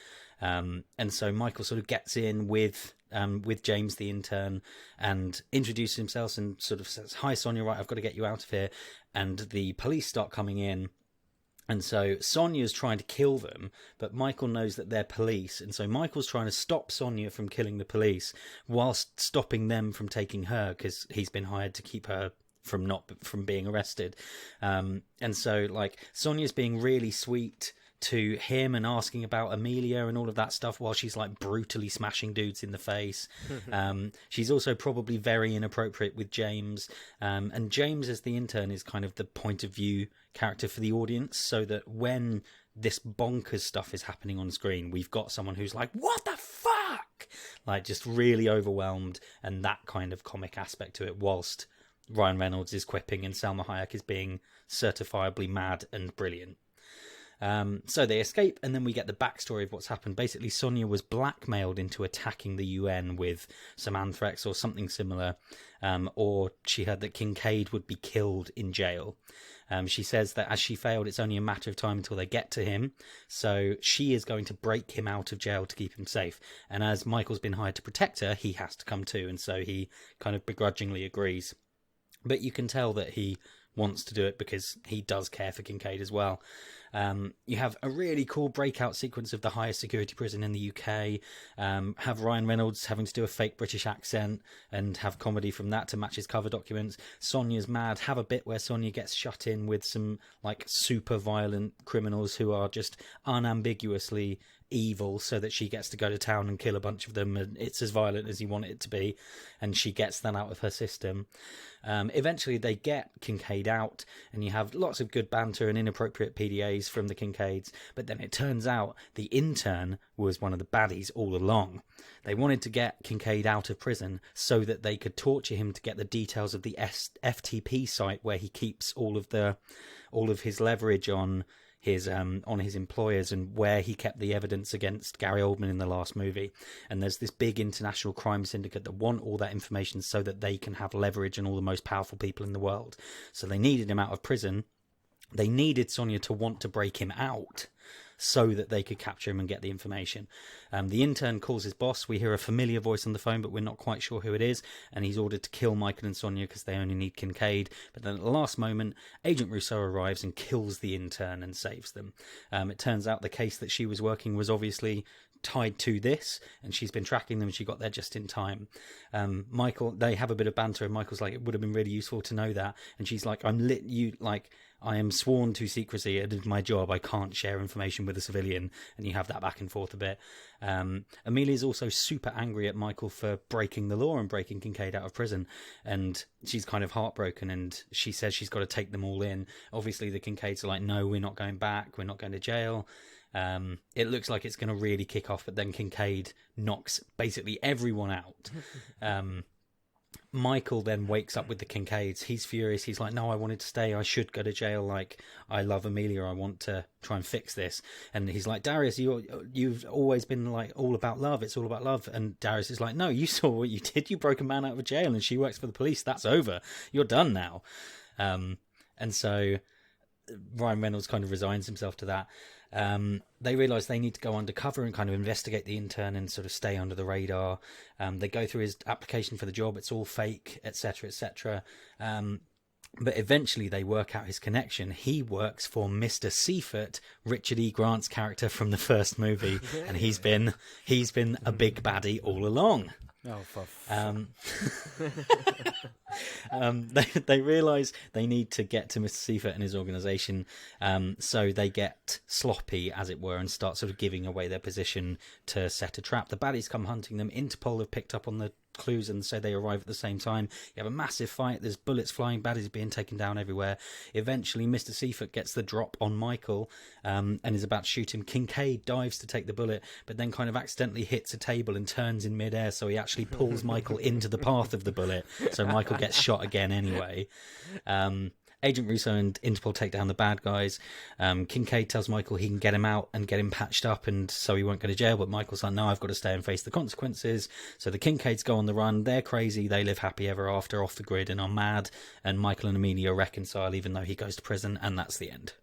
Speaker 2: And so Michael sort of gets in with James the intern and introduces himself and sort of says, "Hi Sonia, right, I've got to get you out of here." And the police start coming in, and so Sonia's trying to kill them, but Michael knows that they're police, and so Michael's trying to stop Sonia from killing the police whilst stopping them from taking her, because he's been hired to keep her from being arrested. And so Sonia's being really sweet to him and asking about Amelia and all of that stuff while she's brutally smashing dudes in the face. She's also probably very inappropriate with James. And James as the intern is kind of the point of view character for the audience, so that when this bonkers stuff is happening on screen, we've got someone who's like, what the fuck? Just really overwhelmed, and that kind of comic aspect to it, whilst Ryan Reynolds is quipping and Salma Hayek is being certifiably mad and brilliant. So they escape, and then we get the backstory of what's happened. Basically, Sonia was blackmailed into attacking the UN with some anthrax or something similar, or she heard that Kincaid would be killed in jail. She says that as she failed, it's only a matter of time until they get to him, so she is going to break him out of jail to keep him safe. And as Michael's been hired to protect her, he has to come too, and so he kind of begrudgingly agrees. But you can tell that he wants to do it because he does care for Kincaid as well. You have a really cool breakout sequence of the highest security prison in the UK. Have Ryan Reynolds having to do a fake British accent and have comedy from that to match his cover documents. Sonia's mad. Have a bit where Sonia gets shut in with some super violent criminals who are just unambiguously evil, so that she gets to go to town and kill a bunch of them, and it's as violent as you want it to be, and she gets that out of her system. Eventually they get Kincaid out, and you have lots of good banter and inappropriate PDAs guys from the Kincaids, but then it turns out the intern was one of the baddies all along. They wanted to get Kincaid out of prison so that they could torture him to get the details of the FTP site where he keeps all of his leverage on his employers, and where he kept the evidence against Gary Oldman in the last movie. And there's this big international crime syndicate that want all that information so that they can have leverage on all the most powerful people in the world. So they needed him out of prison. They needed Sonia to want to break him out so that they could capture him and get the information. The intern calls his boss. We hear a familiar voice on the phone, but we're not quite sure who it is. And he's ordered to kill Michael and Sonia because they only need Kincaid. But then at the last moment, Agent Rousseau arrives and kills the intern and saves them. It turns out the case that she was working was obviously tied to this, and she's been tracking them, and she got there just in time. Michael, they have a bit of banter, and Michael's like, it would have been really useful to know that. And she's like, I am sworn to secrecy. It is my job. I can't share information with a civilian. And you have that back and forth a bit. Amelia's also super angry at Michael for breaking the law and breaking Kincaid out of prison. And she's kind of heartbroken, and she says she's got to take them all in. Obviously, the Kincaids are like, no, we're not going back. We're not going to jail. It looks like it's going to really kick off, but then Kincaid knocks basically everyone out. Michael then wakes up with the Kincaids. He's furious. He's like, no, I wanted to stay. I should go to jail. Like, I love Amelia. I want to try and fix this. And he's like, Darius, you've always been like all about love. It's all about love. And Darius is like, no, you saw what you did. You broke a man out of jail, and she works for the police. That's over. You're done now. And so Ryan Reynolds kind of resigns himself to that. They realise they need to go undercover and kind of investigate the intern and sort of stay under the radar. They go through his application for the job. It's all fake, etc., etc. But eventually they work out his connection. He works for Mr. Seifert, Richard E. Grant's character from the first movie, and he's been a big baddie all along.
Speaker 4: Oh, for
Speaker 2: they realise they need to get to Mr. Seifert and his organisation, so they get sloppy, as it were, and start sort of giving away their position to set a trap. The baddies come hunting them. Interpol have picked up on the clues, and so they arrive at the same time. You have a massive fight. There's bullets flying, baddies being taken down everywhere. Eventually, Mr. Seifert gets the drop on Michael, and is about to shoot him. Kincaid dives to take the bullet, but then kind of accidentally hits a table and turns in midair, so he actually pulls Michael into the path of the bullet, so Michael gets shot again anyway. Agent Russo and Interpol take down the bad guys. Kincaid tells Michael he can get him out and get him patched up, and so he won't go to jail. But Michael's like, no, I've got to stay and face the consequences. So the Kincaids go on the run. They're crazy. They live happy ever after, off the grid, and are mad. And Michael and Amelia reconcile, even though he goes to prison, and that's the end.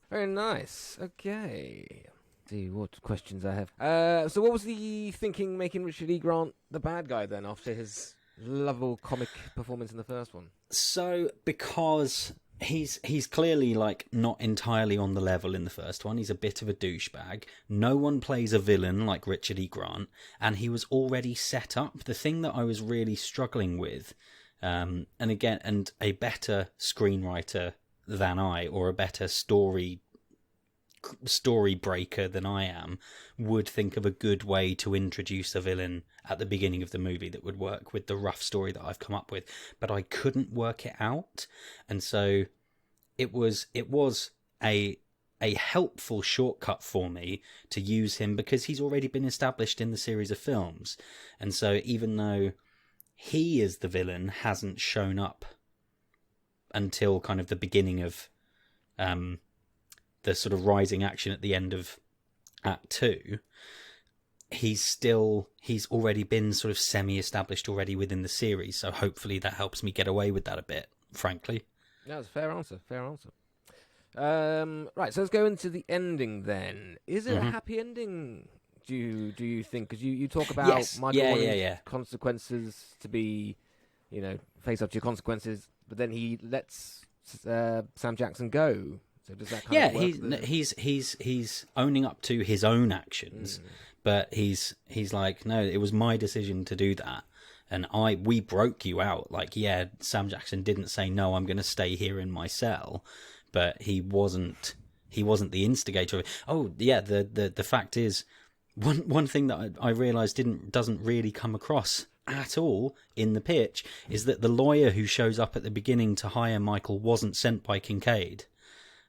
Speaker 1: Very nice. Okay. Let's see what questions I have. So what was the thinking making Richard E. Grant the bad guy then, after his lovable comic performance in the first one?
Speaker 2: So because he's clearly like not entirely on the level in the first one. He's a bit of a douchebag. No one plays a villain like Richard E. Grant, and he was already set up. The thing that I was really struggling with, and a better screenwriter than I, or a better story breaker than I am, would think of a good way to introduce a villain at the beginning of the movie that would work with the rough story that I've come up with, but I couldn't work it out. And so it was a helpful shortcut for me to use him, because he's already been established in the series of films. And so even though he is the villain, hasn't shown up until kind of the beginning of the sort of rising action at the end of Act 2, he's already been sort of semi-established already within the series, so hopefully that helps me get away with that a bit, frankly.
Speaker 1: That's a fair answer. Right, so let's go into the ending then. Is it a happy ending, do you think? Because you talk about Michael wanting consequences to be, face up to your consequences, but then he lets Sam Jackson go. So does that kind of work?
Speaker 2: He's owning up to his own actions, but he's like, no, it was my decision to do that, and we broke you out. Like, Sam Jackson didn't say no, I'm going to stay here in my cell, but he wasn't the instigator of it. Oh yeah, the fact is, one thing that I realised doesn't really come across at all in the pitch is that the lawyer who shows up at the beginning to hire Michael wasn't sent by Kincaid.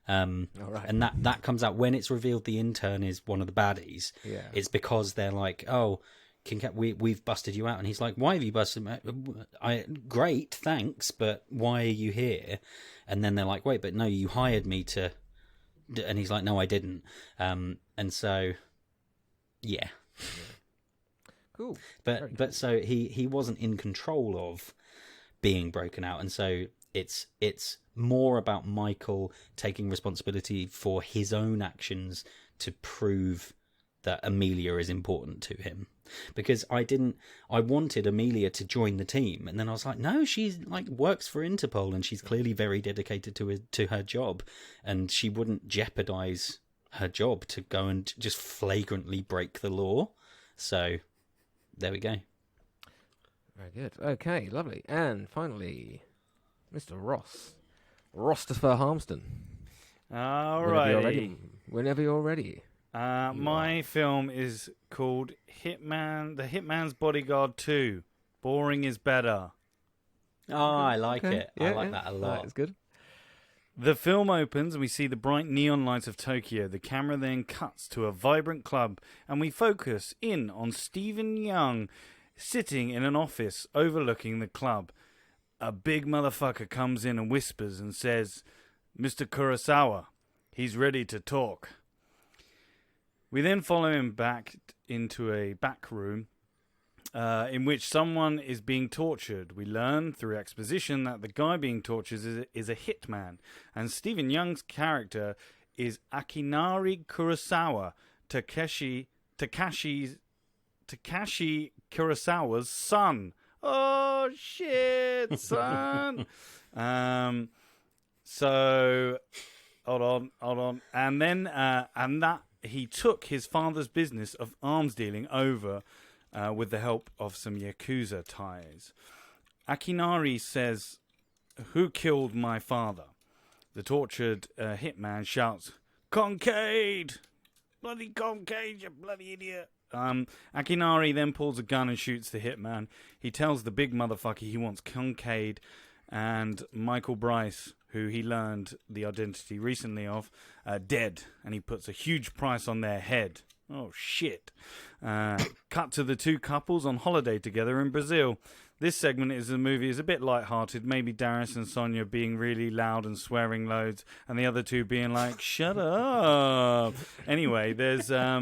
Speaker 1: All right.
Speaker 2: And that comes out when it's revealed the intern is one of the baddies.
Speaker 1: Yeah.
Speaker 2: It's because they're like, oh, we've busted you out, and he's like, why have you busted me out? Great, thanks, but why are you here? And then they're like, wait, but no, you hired me to, and he's like, no, I didn't. And so, yeah.
Speaker 1: Cool.
Speaker 2: But so he wasn't in control of being broken out, and so it's more about Michael taking responsibility for his own actions to prove that Amelia is important to him. Because I wanted Amelia to join the team, and then I was like, no, she's like works for Interpol, and she's clearly very dedicated to her job, and she wouldn't jeopardize her job to go and just flagrantly break the law. So there we go.
Speaker 1: Very good. Okay, lovely. And finally, Mr. Ross. Rostifer Harmston.
Speaker 4: All
Speaker 1: Whenever you're ready.
Speaker 4: My film is called Hitman, The Hitman's Bodyguard 2. Boring is better.
Speaker 2: Oh, I like it.
Speaker 1: Yeah,
Speaker 2: I like that a lot.
Speaker 1: It's good.
Speaker 4: The film opens and we see the bright neon lights of Tokyo. The camera then cuts to a vibrant club and we focus in on Stephen Young sitting in an office overlooking the club. A big motherfucker comes in and whispers and says, Mr. Kurosawa, he's ready to talk. We then follow him back into a back room in which someone is being tortured. We learn through exposition that the guy being tortured is a hitman, and Stephen Young's character is Akinari Kurosawa, Takashi Kurosawa's son. Oh shit, son! So hold on, and then and that he took his father's business of arms dealing over. With the help of some Yakuza ties. Akinari says, who killed my father? The tortured hitman shouts, Concade! Bloody Concade, you bloody idiot! Akinari then pulls a gun and shoots the hitman. He tells the big motherfucker he wants Concade and Michael Bryce, who he learned the identity recently of, dead. And he puts a huge price on their head. Oh, shit. Cut to the two couples on holiday together in Brazil. This segment of the movie is a bit light-hearted. Maybe Darius and Sonia being really loud and swearing loads, and the other two being like, shut up. Anyway, there's a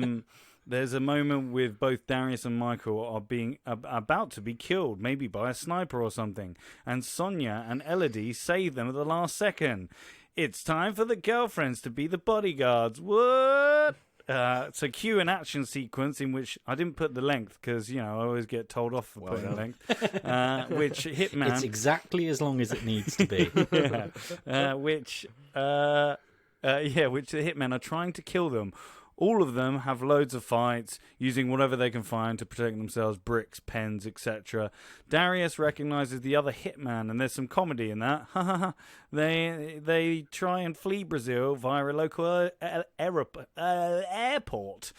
Speaker 4: moment with both Darius and Michael are being about to be killed, maybe by a sniper or something, and Sonia and Elodie save them at the last second. It's time for the girlfriends to be the bodyguards. What? So cue an action sequence in which I didn't put the length because, you know, I always get told off for putting length. Which Hitman...
Speaker 2: It's exactly as long as it needs to be.
Speaker 4: Which the Hitmen are trying to kill them. All of them have loads of fights, using whatever they can find to protect themselves, bricks, pens, etc. Darius recognizes the other hitman, and there's some comedy in that. They try and flee Brazil via a local airport,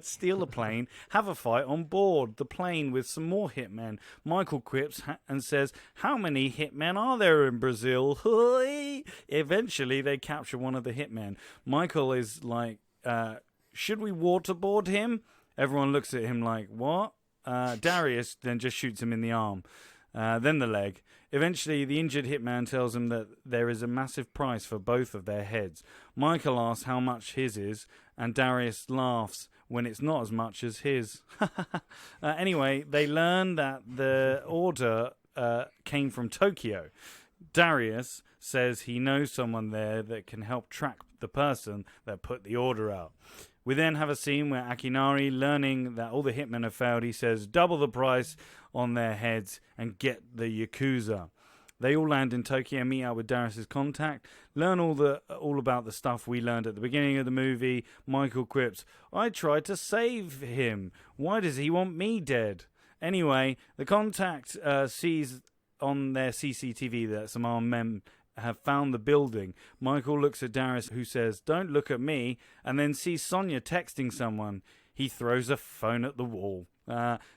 Speaker 4: steal a plane, have a fight on board the plane with some more hitmen. Michael quips and says, how many hitmen are there in Brazil? Eventually, they capture one of the hitmen. Michael is like, should we waterboard him? Everyone looks at him like, what? Darius then just shoots him in the arm, then the leg. Eventually, the injured hitman tells him that there is a massive price for both of their heads. Michael asks how much his is, and Darius laughs when it's not as much as his. Anyway, they learn that the order came from Tokyo. Darius says he knows someone there that can help track the person that put the order out. We then have a scene where Akinari, learning that all the hitmen have failed, he says double the price on their heads and get the Yakuza. They all land in Tokyo and meet up with Darius's contact, learn all about the stuff we learned at the beginning of the movie. Michael quips, I tried to save him. Why does he want me dead? Anyway, the contact sees on their CCTV that some armed men have found the building. Michael looks at Darius, who says, don't look at me, and then sees Sonia texting someone. He throws a phone at the wall.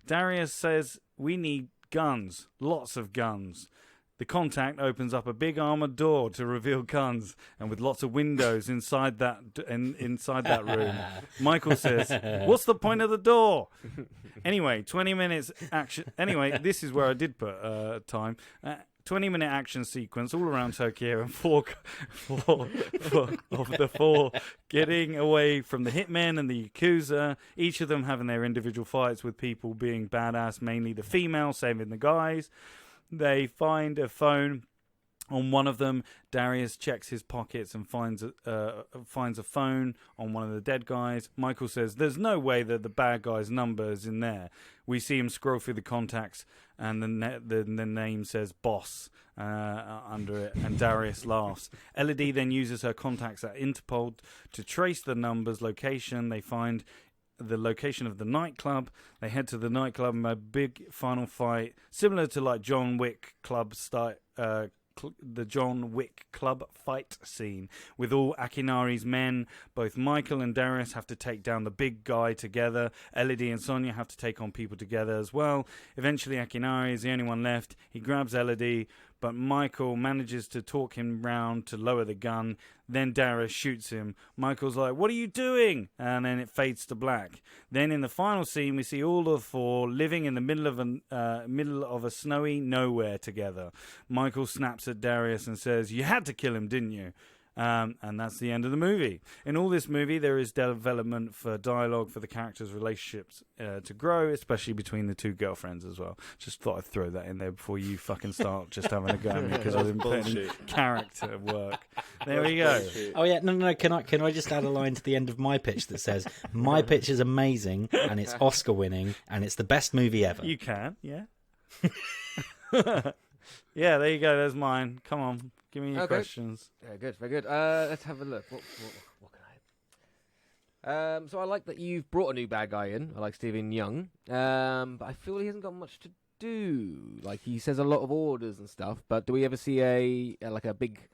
Speaker 4: Darius says, we need guns, lots of guns. The contact opens up a big armored door to reveal guns, and with lots of windows inside that room. Michael says, "What's the point of the door?" Anyway, 20 minutes action. Anyway, this is where I did put time. 20-minute action sequence all around Tokyo, and four of the four getting away from the hitmen and the Yakuza, each of them having their individual fights with people being badass, mainly the female saving the guys. They find a phone on one of them. Darius checks his pockets and finds a phone on one of the dead guys. Michael says, "There's no way that the bad guy's number is in there." We see him scroll through the contacts, and the name says "Boss" under it, and Darius laughs. Elodie then uses her contacts at Interpol to trace the number's location. They find the location of the nightclub. They head to the nightclub and a big final fight, similar to like John Wick Club the John Wick Club fight scene with all Akinari's men. Both Michael and Darius have to take down the big guy together. Elodie and Sonia have to take on people together as well. Eventually Akinari is the only one left. He grabs Elodie, but Michael manages to talk him round to lower the gun. Then Darius shoots him. Michael's like, "What are you doing?" And then it fades to black. Then in the final scene, we see all of four living in the middle of a snowy nowhere together. Michael snaps at Darius and says, "You had to kill him, didn't you?" And that's the end of the movie. In all this movie, there is development for dialogue for the characters' relationships to grow, especially between the two girlfriends as well. Just thought I'd throw that in there before you fucking start just having a go at me because I didn't put any character work. There we go.
Speaker 2: Oh yeah, no. Can I just add a line to the end of my pitch that says, "My pitch is amazing and it's Oscar winning and it's the best movie ever."
Speaker 4: You can, yeah. Yeah, there you go. There's mine. Come on. Give me your questions.
Speaker 1: Yeah, good, very good. Let's have a look. What can I? So I like that you've brought a new bad guy in. I like Stephen Young, but I feel he hasn't got much to do. Like he says a lot of orders and stuff. But do we ever see a big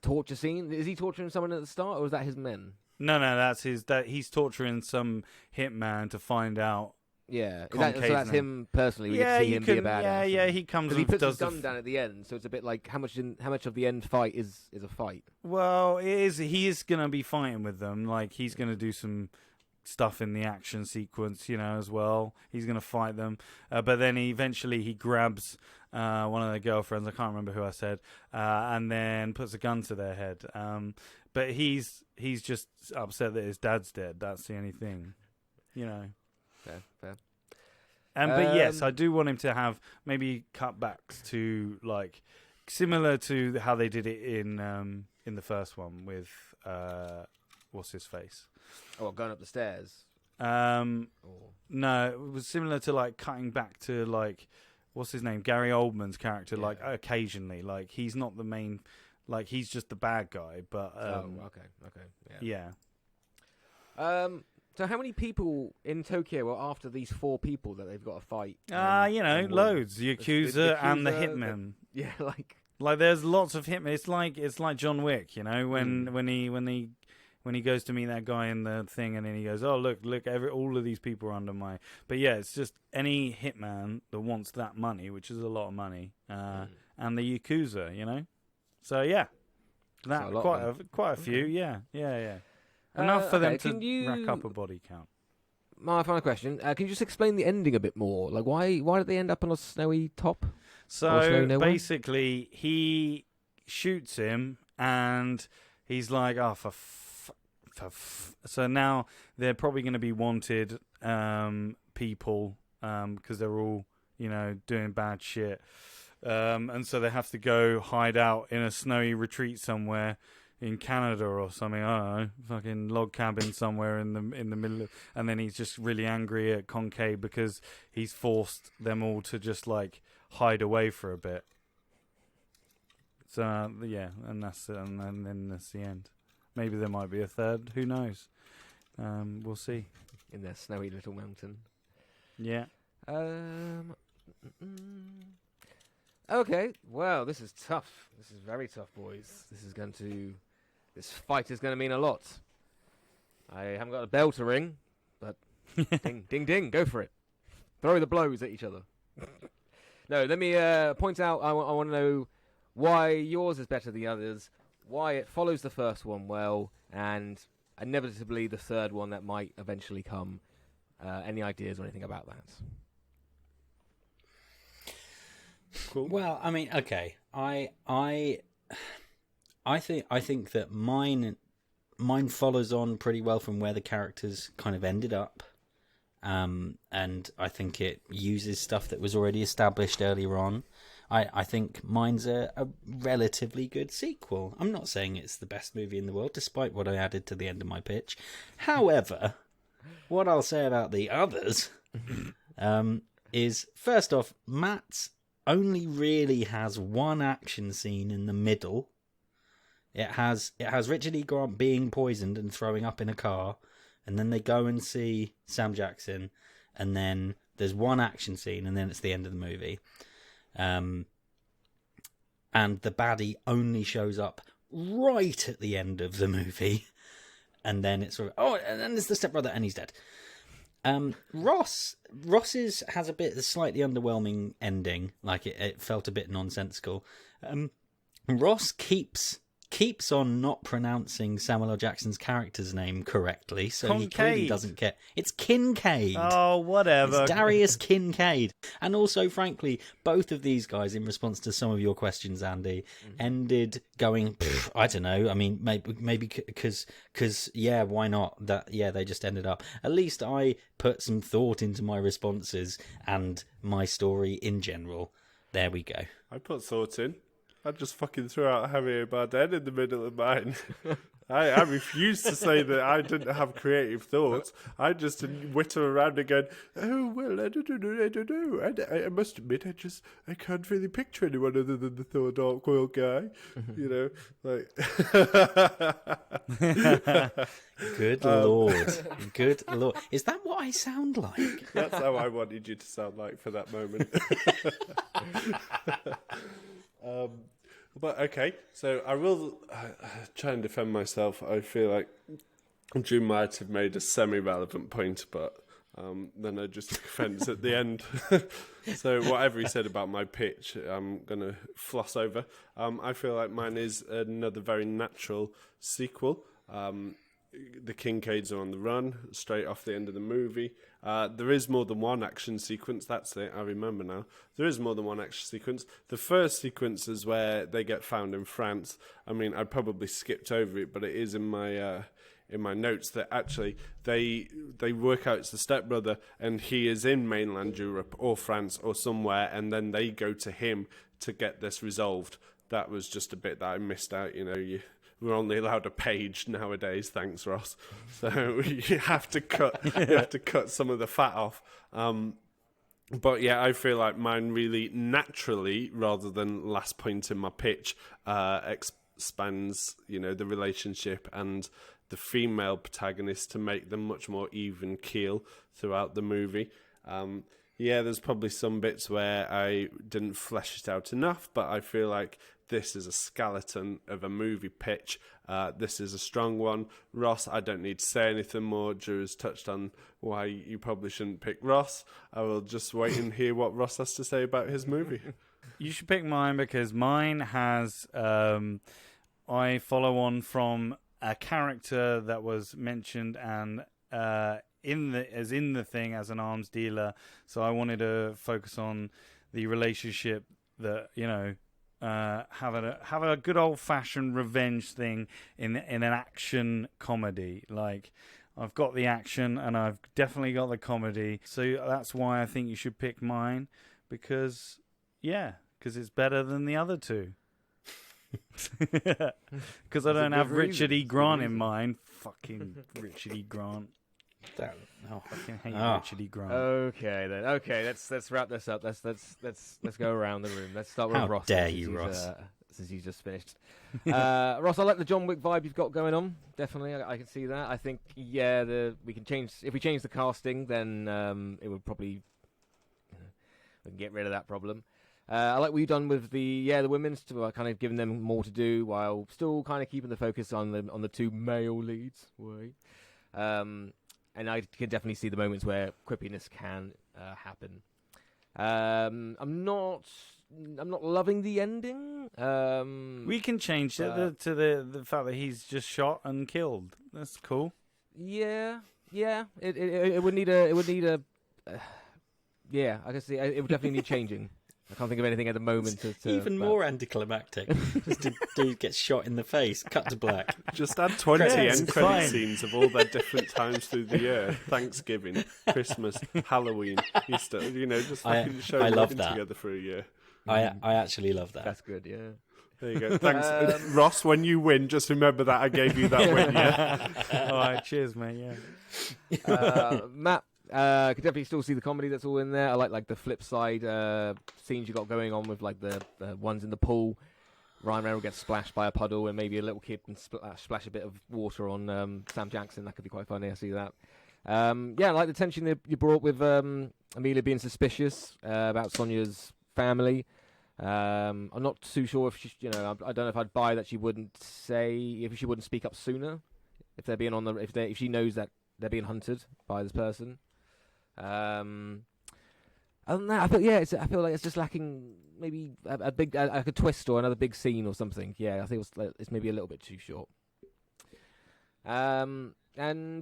Speaker 1: torture scene? Is he torturing someone at the start, or is that his men?
Speaker 4: No, that's his. He's torturing some hitman to find out.
Speaker 1: Yeah, so that's him personally. We
Speaker 4: Yeah,
Speaker 1: get to see him be a badass.
Speaker 4: Yeah, he comes.
Speaker 1: Because he
Speaker 4: and
Speaker 1: puts
Speaker 4: does
Speaker 1: his gun down at the end, so it's a bit like how much of the end fight is a fight.
Speaker 4: Well, it is. He is gonna be fighting with them. Like he's gonna do some stuff in the action sequence, as well. He's gonna fight them, but then eventually he grabs one of their girlfriends. I can't remember who I said, and then puts a gun to their head. But he's just upset that his dad's dead. That's the only thing,
Speaker 1: Fair.
Speaker 4: But yes, I do want him to have maybe cutbacks to like similar to how they did it in the first one with what's his face?
Speaker 1: Oh, going up the stairs.
Speaker 4: No, it was similar to like cutting back to like what's his name, Gary Oldman's character. Yeah. Like occasionally, like he's not the main, like he's just the bad guy. But
Speaker 1: okay,
Speaker 4: yeah.
Speaker 1: So how many people in Tokyo are after these four people that they've got to fight?
Speaker 4: Loads. The Yakuza and the Hitman.
Speaker 1: Yeah,
Speaker 4: like there's lots of Hitmen. It's like John Wick, when he goes to meet that guy in the thing, and then he goes, "Oh look, all of these people are under my." But yeah, it's just any Hitman that wants that money, which is a lot of money, and the Yakuza, So yeah, that quite a few. Yeah. Enough for them to rack up a body count.
Speaker 1: My final question: can you just explain the ending a bit more? Like, why did they end up on a snowy top?
Speaker 4: So basically, he shoots him, and he's like, "Oh, so now they're probably going to be wanted people because they're all doing bad shit, and so they have to go hide out in a snowy retreat somewhere." In Canada or something, I don't know, fucking log cabin somewhere in the middle of, and then he's just really angry at Concave because he's forced them all to just like hide away for a bit. So yeah, and that's it, and then that's the end. Maybe there might be a third. Who knows? We'll see.
Speaker 1: In their snowy little mountain.
Speaker 4: Yeah.
Speaker 1: Okay. Well, this is tough. This is very tough, boys. This fight is going to mean a lot. I haven't got a bell to ring, but ding, ding, ding, go for it. Throw the blows at each other. No, let me point out. I want to know why yours is better than the others, why it follows the first one well, and inevitably the third one that might eventually come. Any ideas or anything about that?
Speaker 3: Cool.
Speaker 2: Well, I mean, okay, I think that mine follows on pretty well from where the characters kind of ended up, and I think it uses stuff that was already established earlier on. I think mine's a relatively good sequel. I'm not saying it's the best movie in the world, despite what I added to the end of my pitch. However, what I'll say about the others is, first off, Matt's only really has one action scene in the middle. It has Richard E. Grant being poisoned and throwing up in a car, and then they go and see Sam Jackson, and then there's one action scene, and then it's the end of the movie. And the baddie only shows up right at the end of the movie, and then it's sort of, and then there's the stepbrother, and he's dead. Ross's has a slightly underwhelming ending, like it felt a bit nonsensical. Ross keeps on not pronouncing Samuel L. Jackson's character's name correctly, so he clearly doesn't get. It's Kincaid.
Speaker 4: Oh, whatever.
Speaker 2: It's Darius Kincaid. And also, frankly, both of these guys, in response to some of your questions, Andy, ended going, I don't know. I mean, maybe because yeah, why not? They just ended up. At least I put some thought into my responses and my story in general. There we go.
Speaker 3: I put thought in. I just fucking threw out Javier Bardem in the middle of mine. I refuse to say that I didn't have creative thoughts. I just whittle around and go, oh, well, I don't know. I must admit, I can't really picture anyone other than the Thor Dark World guy. You know, like...
Speaker 2: Good Lord. Good Lord. Is that what I sound like?
Speaker 3: That's how I wanted you to sound like for that moment. But okay, so I will try and defend myself. I feel like Drew might have made a semi-relevant point, but then I just took offence at the end. So whatever he said about my pitch, I'm going to floss over. I feel like mine is another very natural sequel. The Kincaids are on the run straight off the end of the movie. There is more than one action sequence. That's it. I remember now. There is more than one action sequence. The first sequence is where they get found in France. I mean, I probably skipped over it, but it is in my notes that actually they work out it's the stepbrother and he is in mainland Europe or France or somewhere, and then they go to him to get this resolved. That was just a bit that I missed out. You know, we're only allowed a page nowadays, thanks, Ross. So you have to cut some of the fat off. But yeah, I feel like mine really naturally, rather than last point in my pitch, expands, the relationship and the female protagonist to make them much more even keel throughout the movie. Yeah, there's probably some bits where I didn't flesh it out enough, but I feel like this is a skeleton of a movie pitch. This is a strong one. Ross, I don't need to say anything more. Drew has touched on why you probably shouldn't pick Ross. I will just wait and hear what Ross has to say about his movie.
Speaker 4: You should pick mine because mine has... I follow on from a character that was mentioned and... in the thing as an arms dealer, so I wanted to focus on the relationship that have a good old fashioned revenge thing in an action comedy. Like, I've got the action and I've definitely got the comedy, so that's why I think you should pick mine because it's better than the other two. Because I don't have Richard E. Grant in mind. Fucking Richard E. Grant. I fucking hate Richard E. Grant.
Speaker 1: Okay then. Okay, let's wrap this up. Let's go around the room. Let's start with
Speaker 2: How
Speaker 1: Ross.
Speaker 2: dare you, Ross?
Speaker 1: Since he's just finished. Ross, I like the John Wick vibe you've got going on. Definitely, I can see that. I think we can change if we change the casting, then it would probably we can get rid of that problem. I like what you've done with the women's to kind of giving them more to do while still kind of keeping the focus on the two male leads. And I can definitely see the moments where quippiness can happen. I'm not loving the ending.
Speaker 4: We can change it to the fact that he's just shot and killed. That's cool.
Speaker 1: Yeah. It would need a. Yeah, I can see it would definitely need changing. I can't think of anything at the moment.
Speaker 2: Even more anticlimactic. Just a dude gets shot in the face, cut to black.
Speaker 3: Just add 20
Speaker 2: Credits.
Speaker 3: end credit scenes of all their different times through the year. Thanksgiving, Christmas, Halloween, Easter. Just fucking show
Speaker 2: I love
Speaker 3: living
Speaker 2: that.
Speaker 3: together for a year.
Speaker 2: I actually love that.
Speaker 1: That's good. Yeah.
Speaker 3: There you go. Thanks, Ross. When you win, just remember that I gave you that win. Yeah.
Speaker 4: All right, cheers, mate.
Speaker 1: Yeah. Matt. Could definitely still see the comedy that's all in there. I like the flip side scenes you got going on with like the ones in the pool. Ryan Reynolds gets splashed by a puddle, and maybe a little kid can splash a bit of water on Sam Jackson. That could be quite funny. I see that. I like the tension that you brought with Amelia being suspicious about Sonia's family. I'm not too sure if she, I don't know if I'd buy that she wouldn't speak up sooner if they're being if she knows that they're being hunted by this person. Other than that, I feel like it's just lacking maybe a big like a twist or another big scene or something. Yeah, I think it's maybe a little bit too short. And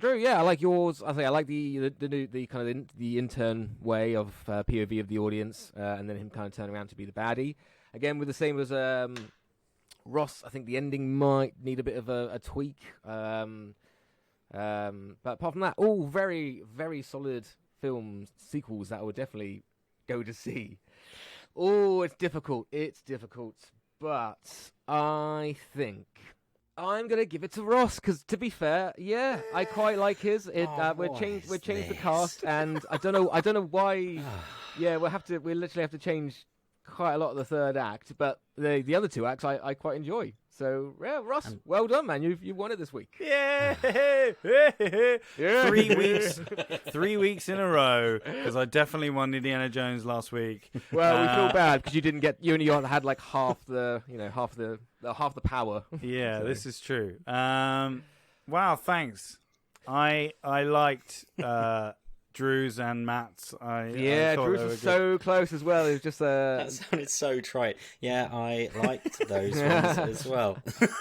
Speaker 1: Drew, I like yours. I like the kind of the intern way of POV of the audience, and then him kind of turning around to be the baddie. Again, with the same as Ross, I think the ending might need a bit of a tweak. But apart from that, all very, very solid sequels that I would definitely go to see. Oh, it's difficult. But I think I'm gonna give it to Ross because, to be fair, I quite like his. We'll change the cast, and I don't know why. We'll literally have to change quite a lot of the third act, but the other two acts I quite enjoy. So Ross, well done, man. You won it this week.
Speaker 4: Yeah. 3 weeks in a row, because I definitely won Indiana Jones last week.
Speaker 1: Well, we feel bad because you only had like half the power.
Speaker 4: Yeah, this is true. Wow, thanks. I liked Drew's and Matt's.
Speaker 1: Drew's was so close as well. It was just
Speaker 2: that sounded so trite. Yeah, I liked those ones as well.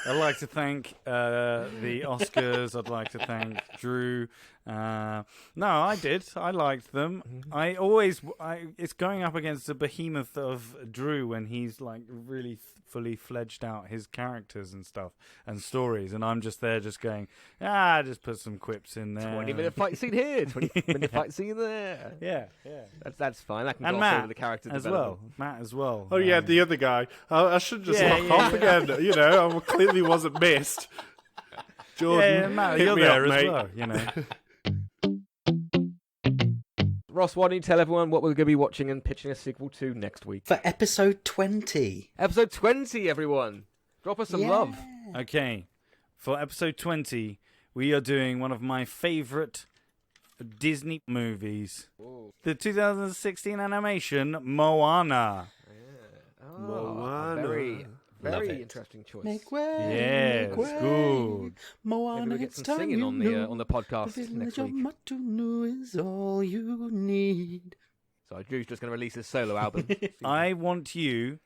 Speaker 4: I'd like to thank the Oscars. I'd like to thank Drew. No, I did. I liked them. It's going up against the behemoth of Drew when he's like really fully fledged out his characters and stuff and stories, and I'm just there just going, just put some quips in there.
Speaker 1: 20-minute fight scene here, 20-minute fight scene there.
Speaker 4: Yeah.
Speaker 1: That's fine. That can
Speaker 4: and
Speaker 1: go
Speaker 4: Matt
Speaker 1: over the character
Speaker 4: as
Speaker 1: development.
Speaker 4: well. Matt as well.
Speaker 3: Oh yeah, the other guy. I should just knock off again. I clearly wasn't missed. Jordan,
Speaker 4: Matt,
Speaker 3: hit
Speaker 4: you're
Speaker 3: me
Speaker 4: there
Speaker 3: up,
Speaker 4: as
Speaker 3: mate.
Speaker 4: well.
Speaker 1: Ross, why don't you tell everyone what we're going to be watching and pitching a sequel to next week?
Speaker 2: For episode 20.
Speaker 1: Episode 20, everyone. Drop us some love.
Speaker 4: Okay, for episode 20, we are doing one of my favourite Disney movies.
Speaker 1: Ooh.
Speaker 4: The 2016 animation Moana.
Speaker 1: Oh,
Speaker 3: Moana.
Speaker 1: very
Speaker 2: it.
Speaker 1: interesting choice.
Speaker 2: Make way.
Speaker 4: Yeah,
Speaker 2: make
Speaker 4: it's
Speaker 2: way.
Speaker 4: good.
Speaker 2: Moana,
Speaker 1: Maybe we get
Speaker 2: it's
Speaker 1: some
Speaker 2: time
Speaker 1: singing
Speaker 2: you
Speaker 1: on
Speaker 2: know.
Speaker 1: the podcast
Speaker 2: The
Speaker 1: next
Speaker 2: village of
Speaker 1: week.
Speaker 2: Matunu is all you need.
Speaker 1: So Drew's just going to release his solo album.
Speaker 4: I want you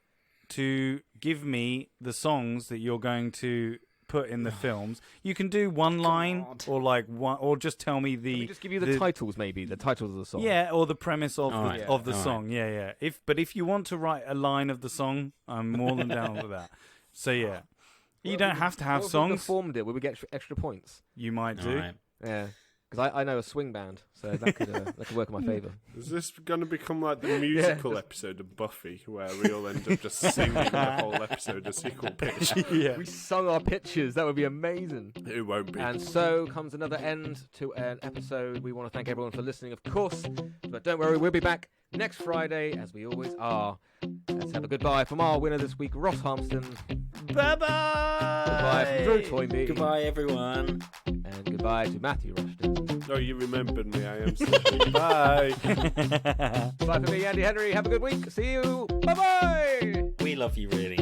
Speaker 4: to give me the songs that you're going to put in the films. You can do one line
Speaker 2: God.
Speaker 4: or like one, or just tell me
Speaker 1: Can we
Speaker 4: the
Speaker 1: just give you the titles, maybe the titles of the song.
Speaker 4: or the premise of
Speaker 2: All
Speaker 4: the,
Speaker 2: right.
Speaker 4: of the
Speaker 2: All
Speaker 4: song. Yeah. If you want to write a line of the song, I'm more than down with that. So yeah. You don't have to have
Speaker 1: What if we
Speaker 4: songs.
Speaker 1: performed it? Would we get extra points?
Speaker 4: You might
Speaker 2: All
Speaker 4: do.
Speaker 2: right.
Speaker 1: Yeah, because I know a swing band, so that could work in my favour.
Speaker 3: Is this going to become like the musical episode of Buffy, where we all end up just singing the whole episode of sequel pitch?
Speaker 4: Yeah.
Speaker 1: We sung our pitches. That would be amazing.
Speaker 3: It won't be.
Speaker 1: And so comes another end to an episode. We want to thank everyone for listening, of course. But don't worry, we'll be back next Friday, as we always are. Let's have a goodbye from our winner this week, Ross Harmston.
Speaker 4: Bye-bye.
Speaker 1: Goodbye from Drew Toynbee.
Speaker 2: Goodbye, everyone.
Speaker 1: And goodbye to Matthew Rushton.
Speaker 3: Oh, you remembered me. I am still here. Bye.
Speaker 1: Bye for me, Andy Henry. Have a good week. See you. Bye-bye.
Speaker 2: We love you, really.